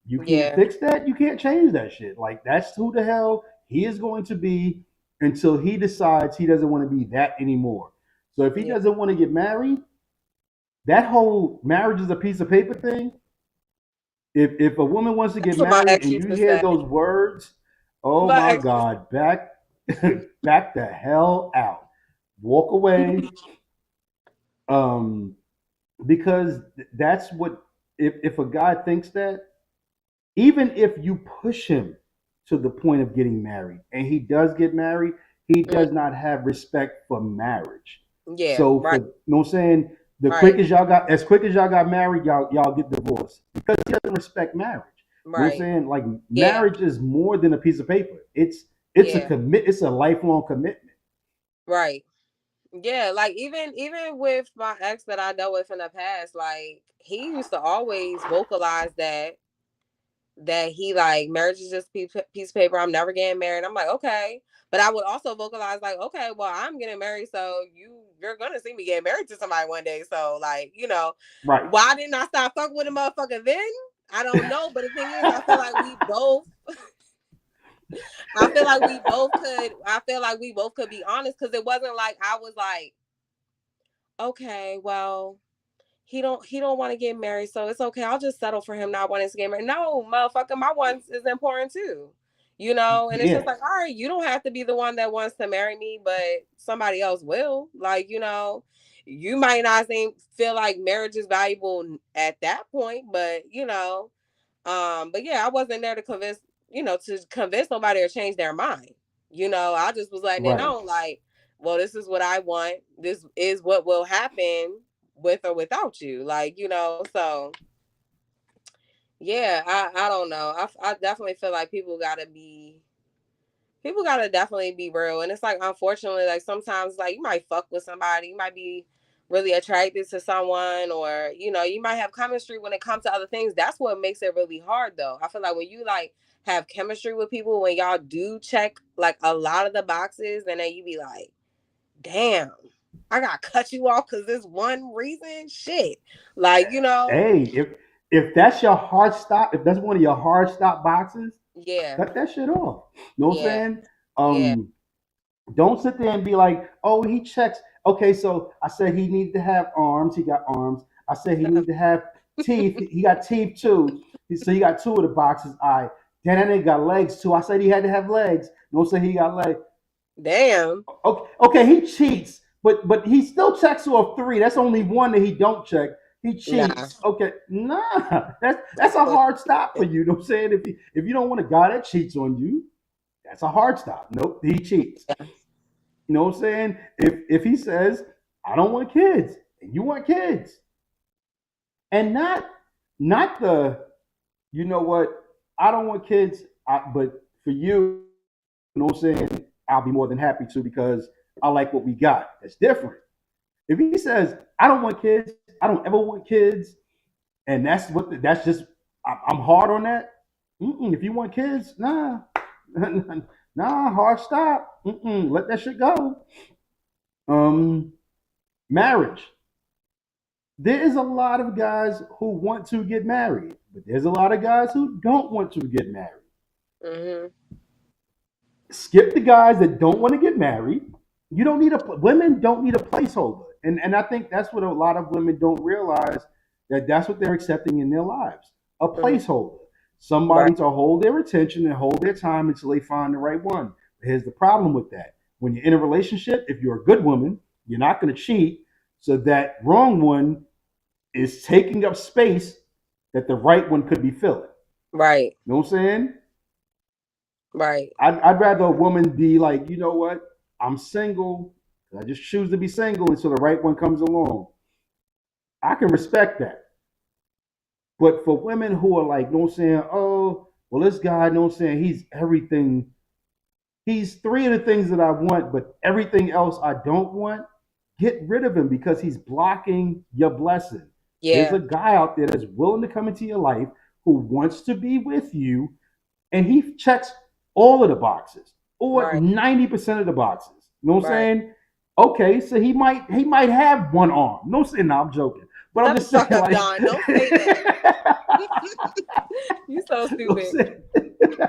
You can't yeah, fix that. You can't change that shit. Like that's who the hell he is going to be until he decides he doesn't want to be that anymore. So if he yeah. doesn't want to get married, that whole marriage is a piece of paper thing. If a woman wants to get That's what my married ex and used you to hear say. those words, oh My my ex used God, back the hell out. Walk away. Um, because that's what if a guy thinks that, even if you push him to the point of getting married and he does get married, he Mm, does not have respect for marriage. yeah, So for right, you know what I'm saying, right, as quick as y'all got married, y'all get divorced because he doesn't respect marriage. You know what I'm right. saying? Like Yeah, marriage is more than a piece of paper. yeah, It's a lifelong commitment. right. Yeah, like, even with my ex that I dealt with in the past, like, he used to always vocalize that he like, marriage is just piece of paper. I'm never getting married. I'm like, okay, but I would also vocalize like, okay, well, I'm getting married, so you're gonna see me get married to somebody one day. So like, you know, Right. why didn't I stop fucking with a motherfucker then? I don't know, but the thing is, I feel like we both could. I feel like we both could be honest, because it wasn't like I was like, okay, well, he don't want to get married, so it's okay. I'll just settle for him not wanting to get married. No, motherfucker, my wants is important too. You know, and it's Yeah. just like, all right, you don't have to be the one that wants to marry me, but somebody else will. Like, you know, you might not feel like marriage is valuable at that point, but you know, but yeah, I wasn't there to convince nobody or change their mind. You know, I just was letting it Right. know, like, well, this is what I want. This is what will happen with or without you. Like, you know, so yeah, I don't know. I definitely feel like people gotta be. people gotta definitely be real. And it's like, unfortunately, like sometimes like you might fuck with somebody, you might be really attracted to someone, or you might have chemistry. When it comes to other things, that's what makes it really hard though. I feel like when you like have chemistry with people, when y'all do check like a lot of the boxes, and then you be like, damn, I gotta cut you off because this one reason. Shit. Like, Hey, if that's your hard stop, if that's one of your hard stop boxes, yeah, cut that shit off. You know what I'm yeah, saying? yeah. Don't sit there and be like, oh, he checks. Okay, so I said he needed to have arms. He got arms. I said he needed to have teeth. He got teeth too. So he got two of the boxes. All right. Then that nigga got legs too. I said he had to have legs. Don't say he got legs. Damn. Okay, he cheats, but he still checks off three. That's only one that he don't check. He Nah. cheats. Okay, nah, that's a hard stop for you. You know what I'm saying? If you don't want a guy that cheats on you, that's a hard stop. Nope, he cheats. You know what I'm saying? If he says, I don't want kids, and you want kids, and not the, you know what, I don't want kids, but for you know what I'm saying, I'll be more than happy to because I like what we got. It's different. If he says, I don't want kids, I don't ever want kids, and that's just, I'm hard on that. If you want kids, nah, nah, hard stop. Let that shit go. Um, Marriage. There is a lot of guys who want to get married, but there's a lot of guys who don't want to get married. Mm-hmm. Skip the guys that don't want to get married. You don't need a women don't need a placeholder, and I think that's what a lot of women don't realize, that that's what they're accepting in their lives, a Mm-hmm. placeholder, Right. somebody to hold their attention and hold their time until they find the right one. Here's the problem with that: when you're in a relationship, if you're a good woman, you're not going to cheat, so that wrong one is taking up space that the right one could be filling. Right. You know what I'm saying? Right. I'd rather a woman be like, you know what? I'm single. I just choose to be single until the right one comes along. I can respect that. But for women who are like, you know what I'm saying? Oh, well, this guy, you know what I'm saying? He's everything. He's three of the things that I want, but everything else I don't want. Get rid of him because he's blocking your blessing. There's Yeah. a guy out there that's willing to come into your life who wants to be with you, and he checks all of the boxes or Right. 90% of the boxes. You know what I'm Right. saying? Okay, so he might have one arm. No, no, I'm joking, but I'm Shut the just saying fuck up, like. Don. Don't say that. You so You know what stupid. I'm saying?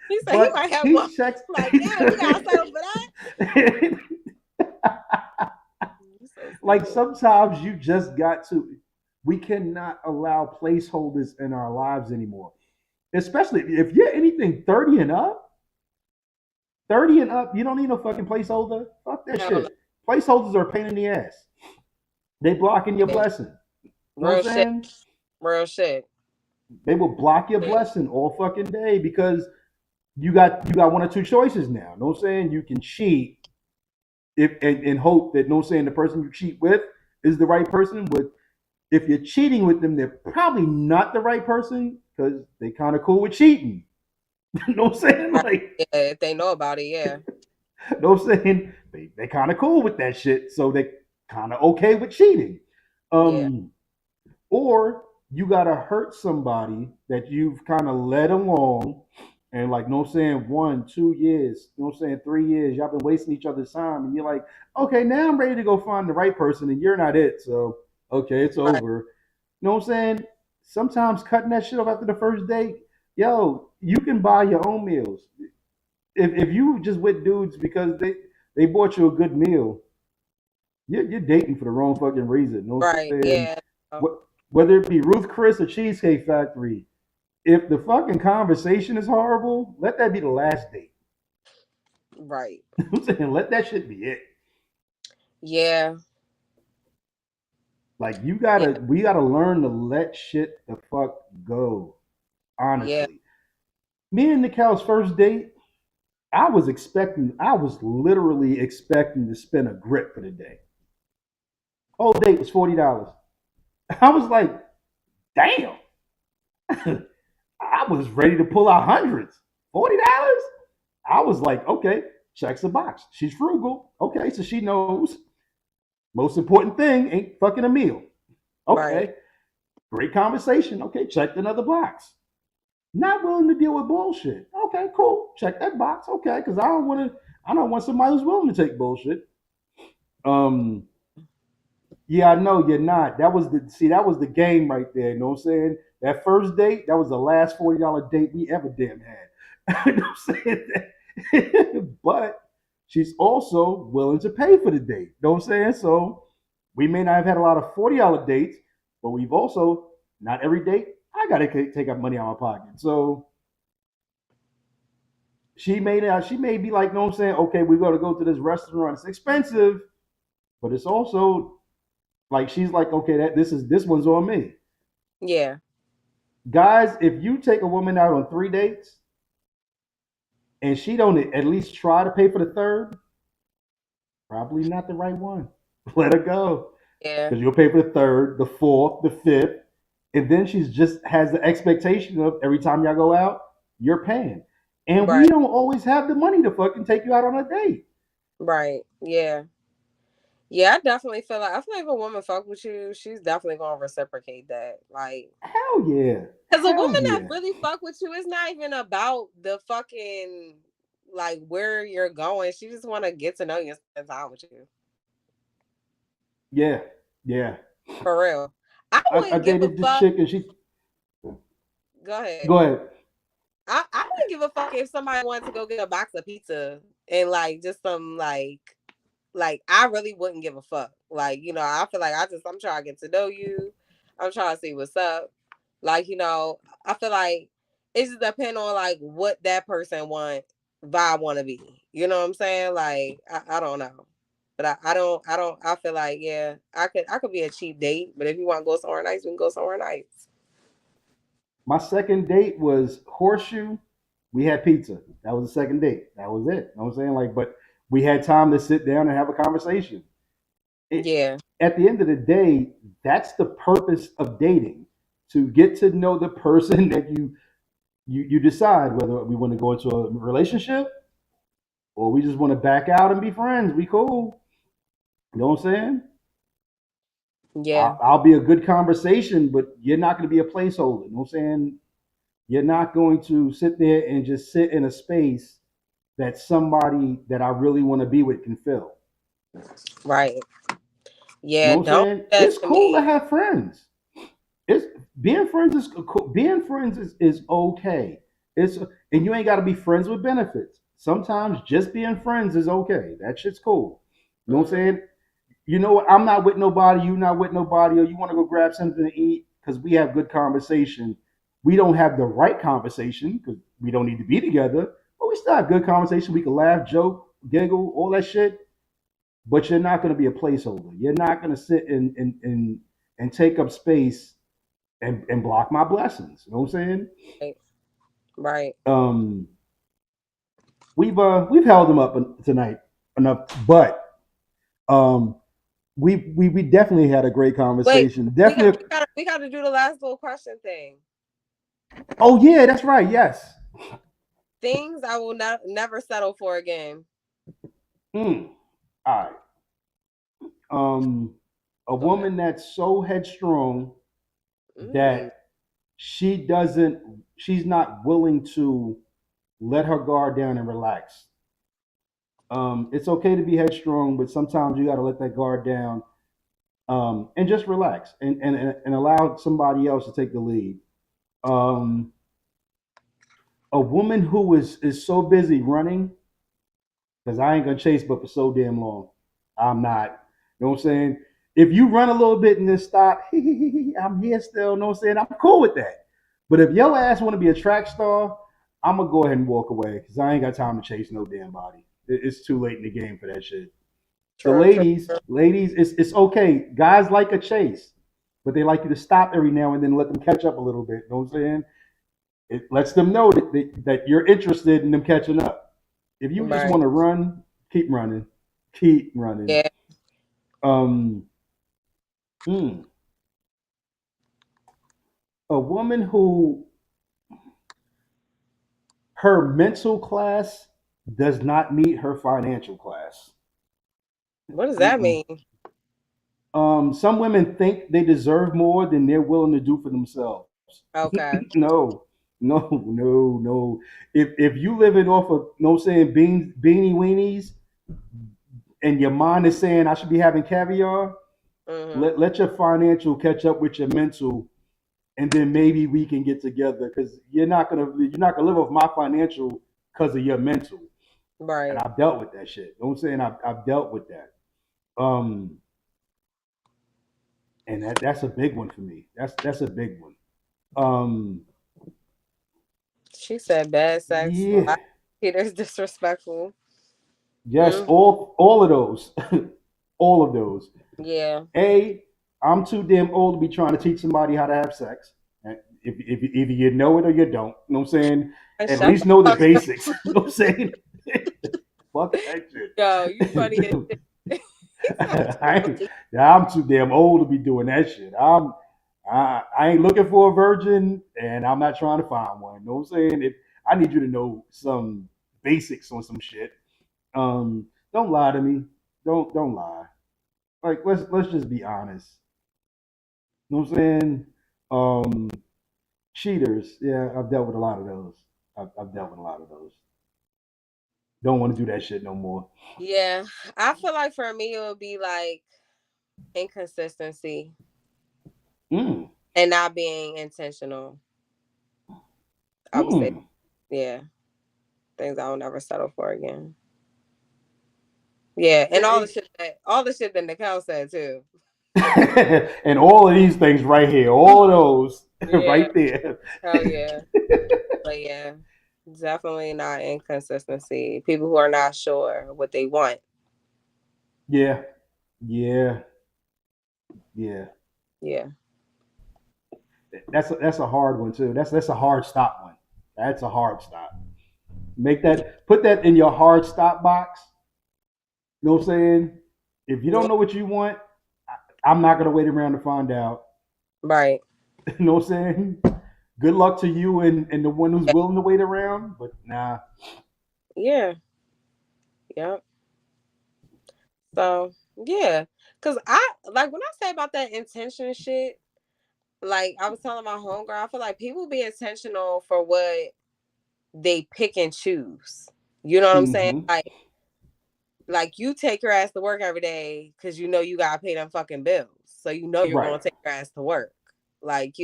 He said he But might have one. he checks. Like, damn, you got something for that? You so Like stupid. sometimes you just got to. We cannot allow placeholders in our lives anymore, especially if you're anything 30 and up. 30 and up, you don't need no fucking placeholder. Fuck that Hell no. shit. Placeholders are a pain in the ass. They blocking your Yeah. blessing. You know what Real I'm shit. saying? Real shit. They will block your Yeah. blessing all fucking day because you got one or two choices now. You know what I'm saying? You can cheat if and hope that, you know what I'm saying, the person you cheat with is the right person. But if you're cheating with them, they're probably not the right person because they kind of cool with cheating. You know what I'm saying? Right. Like, Yeah. If they know about it, yeah. you know what I'm saying? They kind of cool with that shit, so they kind of okay with cheating. Yeah. Um, or you gotta hurt somebody that you've kind of led along, and like, you know what I'm saying, 1, 2 years, you know what I'm saying, 3 years, y'all been wasting each other's time, and you're like, okay, now I'm ready to go find the right person, and you're not it, so okay, it's Right. over. You know what I'm saying? Sometimes cutting that shit off after the first date, yo, you can buy your own meals. If you just with dudes because they bought you a good meal, you're dating for the wrong fucking reason. You know what Right. I'm saying? Yeah. Whether it be Ruth Chris or Cheesecake Factory, if the fucking conversation is horrible, let that be the last date. Right. I'm saying, let that shit be it. Yeah. Like Yeah. we gotta learn to let shit the fuck go. Yeah. Honestly, me and Nikel's first date, I was literally expecting to spend a grip for the day. Whole date was $40. I was like, damn. I was ready to pull out hundreds. $40? I was like, okay, checks the box. She's frugal. Okay, so she knows most important thing ain't fucking a meal. Right. Okay, great conversation. Okay, checked another box. Not willing to deal with bullshit. Okay, cool. Check that box. Okay, because I don't want to. I don't want somebody who's willing to take bullshit. Um, yeah, I know you're not. That was the game right there. You know what I'm saying? That first date, that was the last $40 date we ever damn had. You know what I'm saying? But she's also willing to pay for the date. You know what I'm saying? So we may not have had a lot of $40 dates, but we've also not every date I gotta take up money out of my pocket. So she may be like, you know what I'm saying? Okay, we gotta go to this restaurant. It's expensive, but it's also like she's like, okay, this one's on me. Yeah. Guys, if you take a woman out on 3 dates and she don't at least try to pay for the third, probably not the right one. Let her go. Yeah. Because you'll pay for the third, the fourth, the fifth, and then she's just has the expectation of every time y'all go out, you're paying. And we Right. don't always have the money to fucking take you out on a date. Right. Yeah. Yeah, I feel like if a woman fuck with you, she's definitely gonna reciprocate that. Like, Hell yeah. because a Hell woman that yeah. really fuck with you is not even about the fucking like where you're going. She just want to get to know you and spend time with you. Yeah. Yeah. For real. I I wouldn't give a dated this fuck. chick and she Go ahead. go ahead. I wouldn't give a fuck if somebody wanted to go get a box of pizza and like just some like I really wouldn't give a fuck. Like, I feel like I'm trying to get to know you. I'm trying to see what's up. Like, I feel like it just depends on like what that person vibe want to be. You know what I'm saying? Like, I don't know. But I feel like, yeah, I could be a cheap date, but if you want to go somewhere nice, we can go somewhere nice. My second date was Horseshoe. We had pizza. That was the second date. That was it. You know what I'm saying? Like, but we had time to sit down and have a conversation. It, Yeah. at the end of the day, that's the purpose of dating, to get to know the person that you decide whether we want to go into a relationship or we just want to back out and be friends. We cool. You know what I'm saying? Yeah. I'll be a good conversation, but you're not going to be a placeholder. You know what I'm saying? You're not going to sit there and just sit in a space that somebody that I really want to be with can fill. Right. You Yeah. know what I'm Don't saying? do that It's to cool to me. have friends. It's being friends is okay. It's and you ain't got to be friends with benefits. Sometimes just being friends is okay. That shit's cool. You know what I'm Hmm. saying? You know what? I'm not with nobody. You not with nobody, or you want to go grab something to eat because we have good conversation. We don't have the right conversation because we don't need to be together, but we still have good conversation. We can laugh, joke, giggle, all that shit. But you're not going to be a placeholder. You're not going to sit and take up space and block my blessings. You know what I'm saying? Right. Right. Um, we've held them up tonight enough, but um, we definitely had a great Wait, conversation. we got Definitely. we got to do the last little question thing. Oh yeah, that's right. Yes. Things I will never settle for again. Mm. All right. Um, a Go ahead. woman that's so headstrong Mm, that she doesn't, she's not willing to let her guard down and relax. It's okay to be headstrong, but sometimes you got to let that guard down and just relax and allow somebody else to take the lead. Um, a woman who is so busy running, because I ain't gonna chase but for so damn long. I'm not. You know what I'm saying? If you run a little bit and then stop, I'm here still. You know what I'm saying? I'm cool with that. But if your ass want to be a track star, I'm gonna go ahead and walk away because I ain't got time to chase no damn body. It's too late in the game for that shit. The true, true, true. ladies, it's okay. Guys like a chase, but they like you to stop every now and then, let them catch up a little bit. You know what I'm saying? It lets them know that you're interested in them catching up. If you just Right. want to run, keep running, keep running. Yeah. Um, mm, a woman who her mental class does not meet her financial class. What does that Mm-mm. mean? Some women think they deserve more than they're willing to do for themselves. Okay. No, no. If you living off of, you know what I'm saying, beanie weenies, and your mind is saying I should be having caviar, Mm-hmm. let your financial catch up with your mental, and then maybe we can get together. Because you're not gonna live off my financial because of your mental. And Right. I've dealt with that shit. You know what I'm saying? I've dealt with that. Um, and that's a big one for me. That's a big one. Um, She said bad sex. yeah, Peter's disrespectful. yes, Mm, all of those, all of those. yeah. I'm too damn old to be trying to teach somebody how to have sex. And if you know it or you don't, you know what I'm saying? And At shut least the know the fuck up. basics. You know what I'm saying? Fuck that Yo, you funny as shit. shit. He said, I'm too damn old to be doing that shit. I ain't looking for a virgin, and I'm not trying to find one. You know what I'm saying? I need you to know some basics on some shit. Don't lie to me. Don't lie. Like let's just be honest. You know what I'm saying? Um, cheaters. Yeah, I've dealt with a lot of those. I've dealt with a lot of those. Don't want to do that shit no more. yeah. I feel like for me it would be like inconsistency Mm, and not being intentional. I would say, mm. yeah, things I will never settle for again. Yeah, and Eh, all the shit that Nicole said too. and all of these things right here, all of those Yeah, right there. hell yeah. But yeah, definitely not inconsistency. People who are not sure what they want. Yeah, yeah, yeah. Yeah. That's a hard one too. That's a hard stop one. That's a hard stop. Put that in your hard stop box. You know what I'm saying? If you Yeah. don't know what you want, I'm not gonna wait around to find out. Right. You know what I'm saying? Good luck to you and the one who's Yeah. willing to wait around. But nah. Yeah. Yep. So yeah. Cause I like when I say about that intention shit, like I was telling my homegirl, I feel like people be intentional for what they pick and choose. You know what I'm saying? Mm-hmm. Like you take your ass to work every day because you know you gotta pay them fucking bills. So you know you're Right. gonna take your ass to work. Like,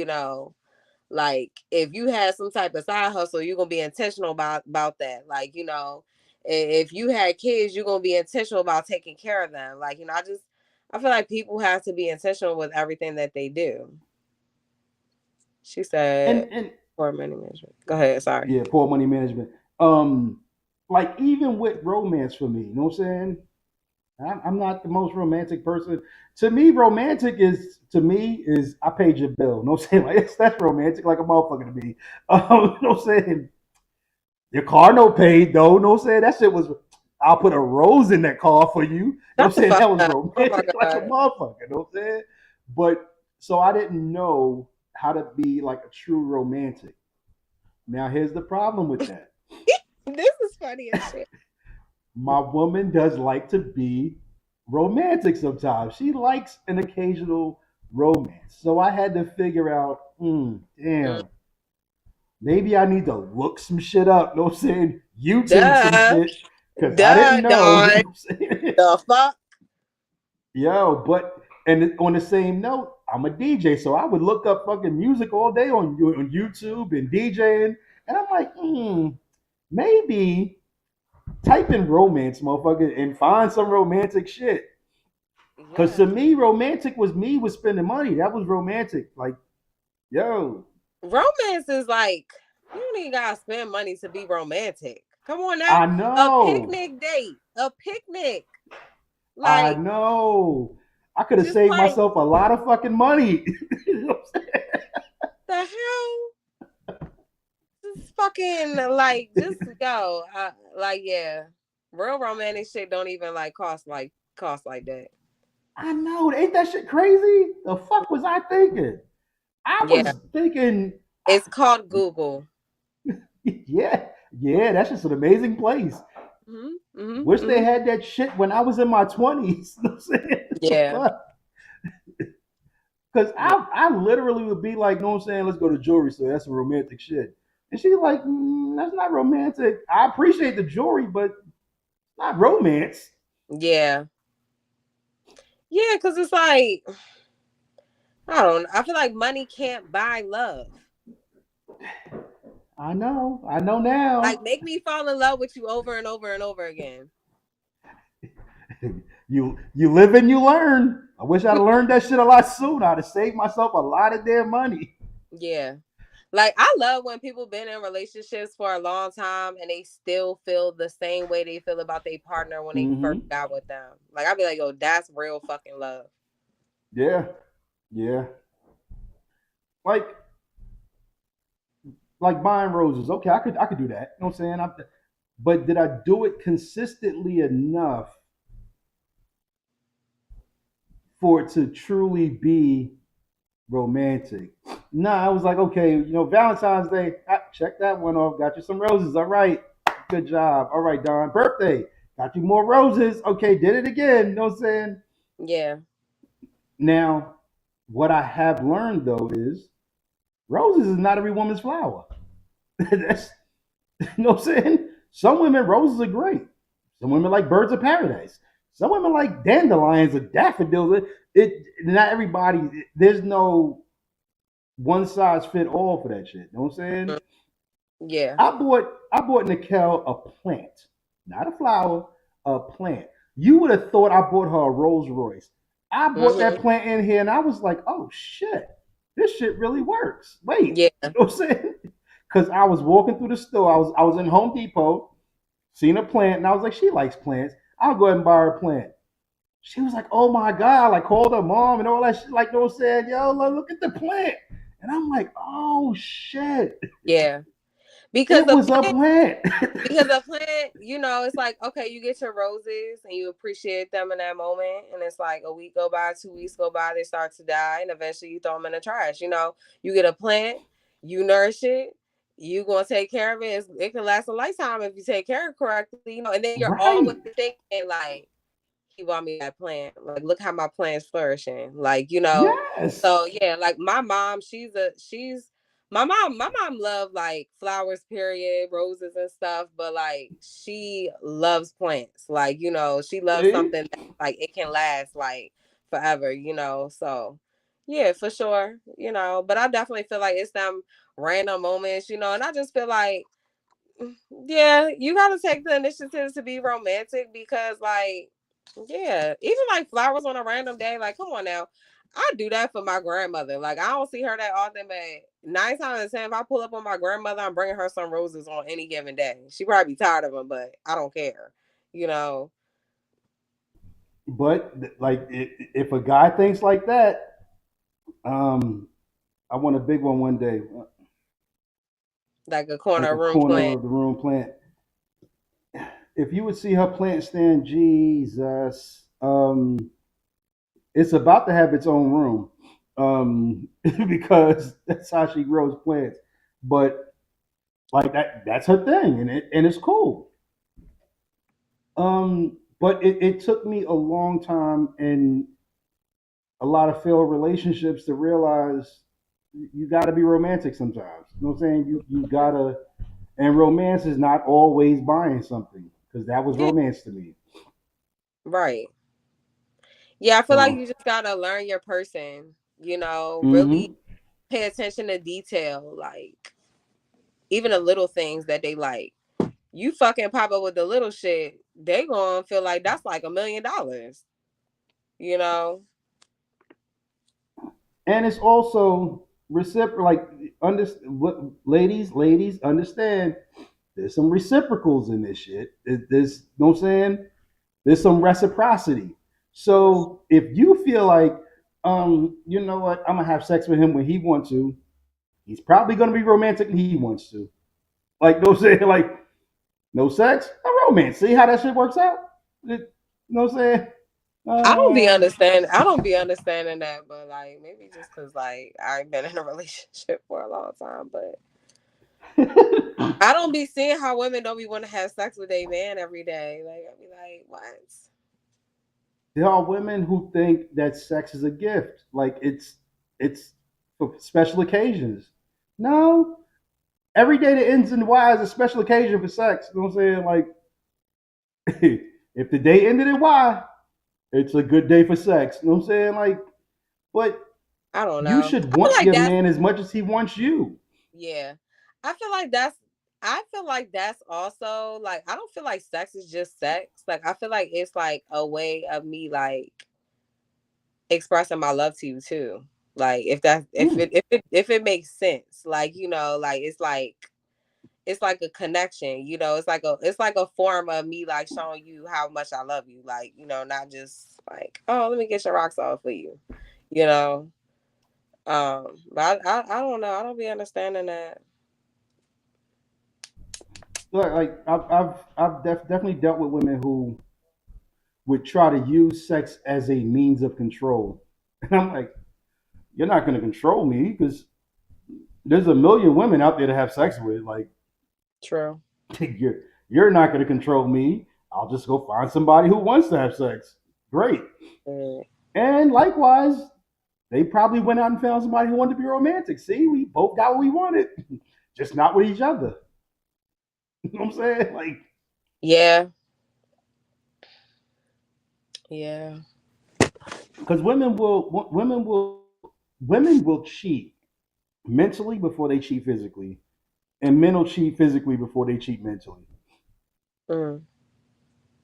like if you had some type of side hustle, you're gonna be intentional about that. Like, if you had kids, you're gonna be intentional about taking care of them. Like, I feel like people have to be intentional with everything that they do. She said And poor money management. Go ahead, sorry. yeah, poor money management. Um, like even with romance for me, you know what I'm saying? I'm not the most romantic person. To me, romantic is I paid your bill. You know what I'm saying? Like that's romantic, like a motherfucker to me. You know what I'm saying? Your car no paid though. You know what I'm saying? That shit was. I'll put a rose in that car for you. You know what I'm Shut the saying? fuck That was up. Oh my romantic, like a god. motherfucker. You know what I'm saying? But so I didn't know how to be like a true romantic. Now here's the problem with that. This is funny as shit. My woman does like to be romantic sometimes. She likes an occasional romance. So I had to figure out, Mm. damn, maybe I need to look some shit up. You know what I'm saying? YouTube some Duh. shit. Cause I Duh, didn't know. You know Dawn. what I'm saying? The fuck? Yo, but and on the same note, I'm a DJ, so I would look up fucking music all day on YouTube and DJing, and I'm like, maybe type in romance, motherfucker, and find some romantic shit. Cause Yeah. to me, romantic was me was spending money. That was romantic. Like, yo, Romance is like you don't even gotta spend money to be romantic. Come on now. I A know, picnic date. A picnic. I Like know. I could have just saved like myself a lot of fucking money. You know the hell? Just fucking like just go. Like yeah. Real romantic shit don't even like cost like that. I know. Ain't that shit crazy? The fuck was I thinking? I Yeah. was thinking, It's called Google. yeah, yeah, that's just an amazing place. Wish they had that shit when I was in my 20s. You know what I'm saying? Yeah. Because I literally would be like, you know what I'm saying? Let's go to jewelry store. That's some romantic shit. And she's like, that's not romantic. I appreciate the jewelry, but not romance. Yeah. Yeah, because it's like, I don't know. I feel like money can't buy love. I know now. Like, make me fall in love with you over and over and over again. you live and you learn. I wish I'd learned that shit a lot sooner. I'd have saved myself a lot of damn money. Yeah. Like, I love when people been in relationships for a long time and they still feel the same way they feel about their partner when they first got with them. Like, I'd be like, yo, that's real fucking love. Yeah. Yeah. Like buying roses. Okay, I could do that. You know what I'm saying? But did I do it consistently enough for it to truly be romantic? Nah, I was like, okay, Valentine's Day, check that one off. Got you some roses. All right. Good job. All right, Don. Birthday. Got you more roses. Okay, did it again. You know what I'm saying? Yeah. Now, what I have learned though is roses is not every woman's flower. That's you know what I'm saying? Some women roses are great. Some women like birds of paradise. Some women like dandelions or daffodils. It not everybody. There's no one size fit all for that shit. You know what I'm saying? Yeah. I bought Nicole a plant, not a flower, a plant. You would have thought I bought her a Rolls Royce. I bought that plant in here and I was like, oh shit, this shit really works. Wait, yeah. You know what I'm saying? Because I was walking through the store. I was in Home Depot, seen a plant, and I was like, she likes plants. I'll go ahead and buy her a plant. She was like, oh my God, like called her mom and all that shit, like, you know what I'm saying? Yo, look at the plant. And I'm like, oh shit. Yeah. Because it was a plant. Because the plant, it's like, okay, you get your roses and you appreciate them in that moment. And it's like a week go by, 2 weeks go by, they start to die. And eventually you throw them in the trash. You get a plant, you nourish it, you going to take care of it. It can last a lifetime if you take care of it correctly, and then you're always thinking like, he bought me that plant. Like, look how my plant's flourishing. Like, Yes. So yeah, like my mom, my mom loved like flowers, period, roses and stuff, but like she loves plants. Like, she loves something that like it can last like forever, So yeah, for sure. But I definitely feel like it's them random moments, and I just feel like yeah, you gotta take the initiative to be romantic because like yeah, even like flowers on a random day, like come on now. I do that for my grandmother. Like I don't see her that often, but 9 times out of 10, if I pull up on my grandmother, I'm bringing her some roses on any given day. She probably be tired of them, but I don't care. But like, if a guy thinks like that, I want a big one day. Like a corner like a room corner plant. of the room plant. If you would see her plant stand, Jesus, it's about to have its own room, because that's how she grows plants. But like that's her thing, and it's cool. But it took me a long time and a lot of failed relationships to realize you got to be romantic sometimes. You know what I'm saying? You gotta, and romance is not always buying something, because that was romance to me. Right. Yeah, I feel like you just gotta learn your person. Really pay attention to detail, like even the little things that they like. You fucking pop up with the little shit, they gonna feel like that's like $1 million. And it's also reciprocal. Like, ladies, understand. There's some reciprocals in this shit. There's, you know what I'm saying? There's some reciprocity. So if you feel like, you know what, I'm gonna have sex with him when he wants to, he's probably gonna be romantic when he wants to. Like, no saying, like, no sex, no romance. See how that shit works out? You know what I'm saying? I don't be understanding that, but like maybe just because like I've been in a relationship for a long time, but I don't be seeing how women don't be want to have sex with a man every day. Like I be like, what? There are women who think that sex is a gift, like it's for special occasions. No, every day that ends in Y is a special occasion for sex. You know what I'm saying? Like, if the day ended in Y, it's a good day for sex. You know what I'm saying? Like, but I don't you know. should I feel want like your that's man as much as he wants you. yeah. I feel like that's I feel like that's also like I don't feel like sex is just sex. Like I feel like it's like a way of me like expressing my love to you too. Like if that Mm. if it makes sense. Like, like it's like a connection, it's like a form of me like showing you how much I love you. Like, not just like, oh, let me get your rocks off for you. You know? But I don't know. I don't be understanding that. Like I've definitely dealt with women who would try to use sex as a means of control, and I'm like, you're not going to control me because there's a million women out there to have sex with. Like, True. you're you're not going to control me. I'll just go find somebody who wants to have sex. Great. Mm. And likewise, they probably went out and found somebody who wanted to be romantic. See, we both got what we wanted, just not with each other. You know what I'm saying? Like, Yeah. Yeah. because women will cheat mentally before they cheat physically, and men will cheat physically before they cheat mentally. Mm.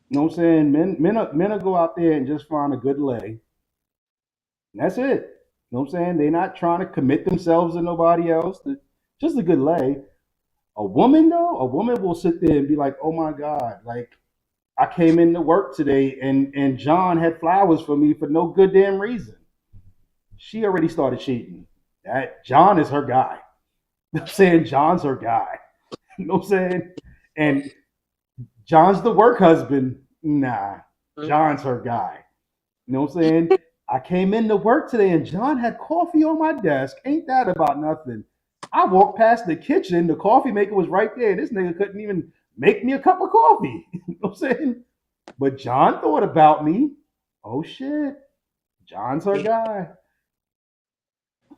You know what I'm saying? Men will go out there and just find a good lay, and that's it. You know what I'm saying? They're not trying to commit themselves to nobody else. Just a good lay. A woman though, a woman will sit there and be like, "Oh my God, like I came into work today and John had flowers for me for no good damn reason." She already started cheating. That John is her guy. You know what I'm saying? John's her guy. You know what I'm saying? And John's the work husband. Nah, Mm. John's her guy. You know what I'm saying? I came into work today and John had coffee on my desk. Ain't that about nothing? I walked past the kitchen, the coffee maker was right there. This nigga couldn't even make me a cup of coffee. You know what I'm saying? But John thought about me. Oh shit. John's her guy.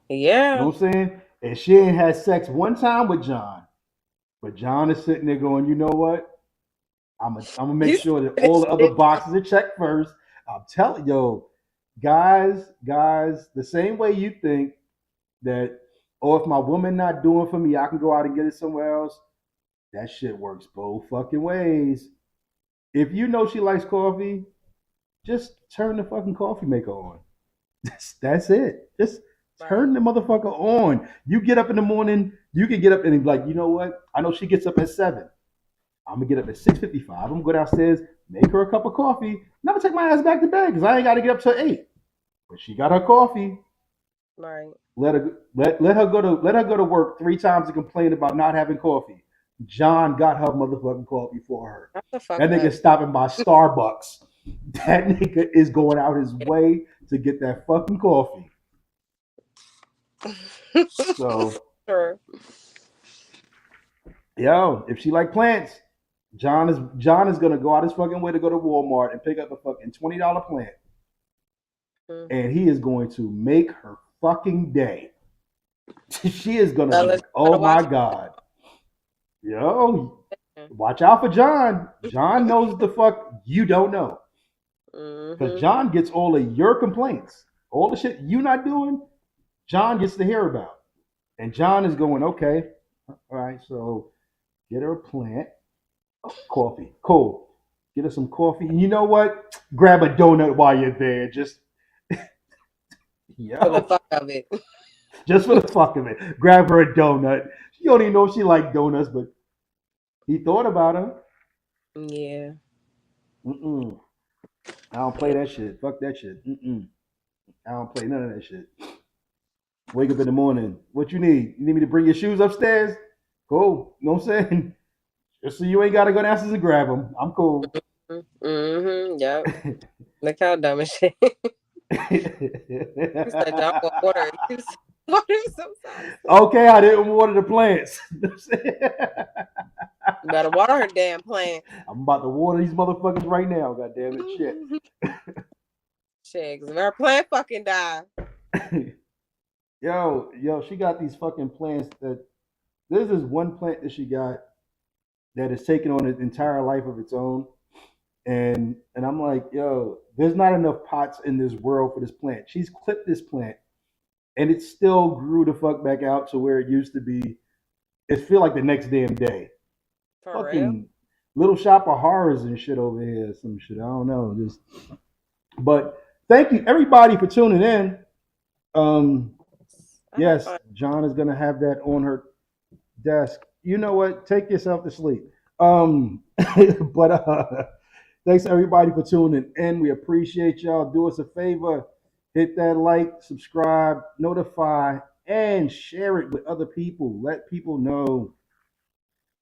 You know Yeah. what I'm saying? And she ain't had sex one time with John. But John is sitting there going, you know what? I'm gonna make You sure that said all this the other shit. boxes are checked first. I'm telling yo, guys, the same way you think that, oh, if my woman not doing for me, I can go out and get it somewhere else. That shit works both fucking ways. If you know she likes coffee, just turn the fucking coffee maker on. That's it. Just Right. turn the motherfucker on. You get up in the morning, you can get up and be like, you know what? I know she gets up at 7. I'm gonna get up at 6:55. I'm gonna go downstairs, make her a cup of coffee, and I'm gonna take my ass back to bed because I ain't gotta get up till 8. But she got her coffee. Right. Let her go to work 3 times and complain about not having coffee. John got her motherfucking coffee for her. Shut the fuck That nigga up. stopping by Starbucks. That nigga is going out his way to get that fucking coffee. So, Sure. yo, if she like plants, John is gonna go out his fucking way to go to Walmart and pick up a fucking $20 plant, Mm. and he is going to make her fucking day. She is gonna be Fellas, like, "Oh better my watch. god, yo, Mm. watch out for John. John knows the fuck you don't know, because Mm-hmm. John gets all of your complaints, all the shit you not doing. John gets to hear about, and John is going, okay, all right, so get her a plant, coffee, cool. Get her some coffee, and you know what? Grab a donut while you're there. Just For the yo, fuck of it. just for the fuck of it, grab her a donut. She don't even know if she like donuts, but he thought about her. Yeah. Mm-mm. I don't play Yeah. that shit. Fuck that shit. Mm-mm. I don't play none of that shit. Wake up in the morning. What you need? You need me to bring your shoes upstairs? Cool. You know what I'm saying? Just so you ain't got to go downstairs and grab them. I'm cool. Mm-hmm. Yep. Look how dumb and shit. You said John will order it. Water some socks. Okay, I didn't water the plants. You better water her damn plant. I'm about to water these motherfuckers right now. God damn it, shit. Shit, 'cause if her plant fucking die. Yo, she got these fucking plants that there's this one plant that she got that is taking on an entire life of its own. And I'm like, yo, there's not enough pots in this world for this plant. She's clipped this plant and it still grew the fuck back out to where it used to be. It feel like the next damn day. For Fucking real? Little Shop of Horrors and shit over here. Some shit. I don't know. But thank you everybody for tuning in. Yes, John is gonna have that on her desk. You know what? Take yourself to sleep. But thanks everybody for tuning in. We appreciate y'all. Do us a favor, hit that like, subscribe, notify, and share it with other people. Let people know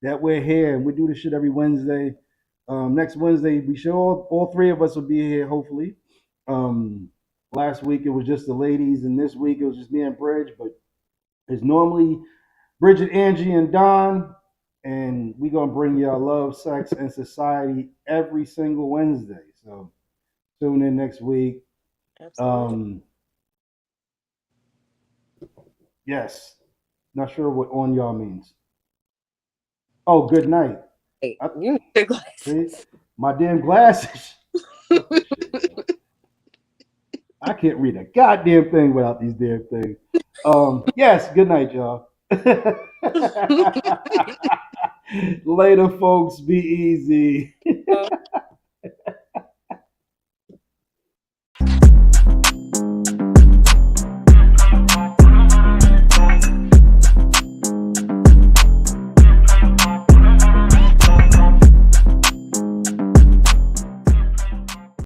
that we're here and we do this shit every Wednesday. Next Wednesday, we sure all three of us will be here, hopefully. Last week it was just the ladies, and this week it was just me and Bridge, but it's normally Bridget, Angie, and Don, and we're gonna bring y'all love, sex, and society every single Wednesday. So tune in next week. Absolutely. Yes. Not sure what on y'all means. Oh, good night. Hey, you need your glasses. See? My damn glasses. I can't read a goddamn thing without these damn things. Yes, good night, y'all. Later, folks. Be easy.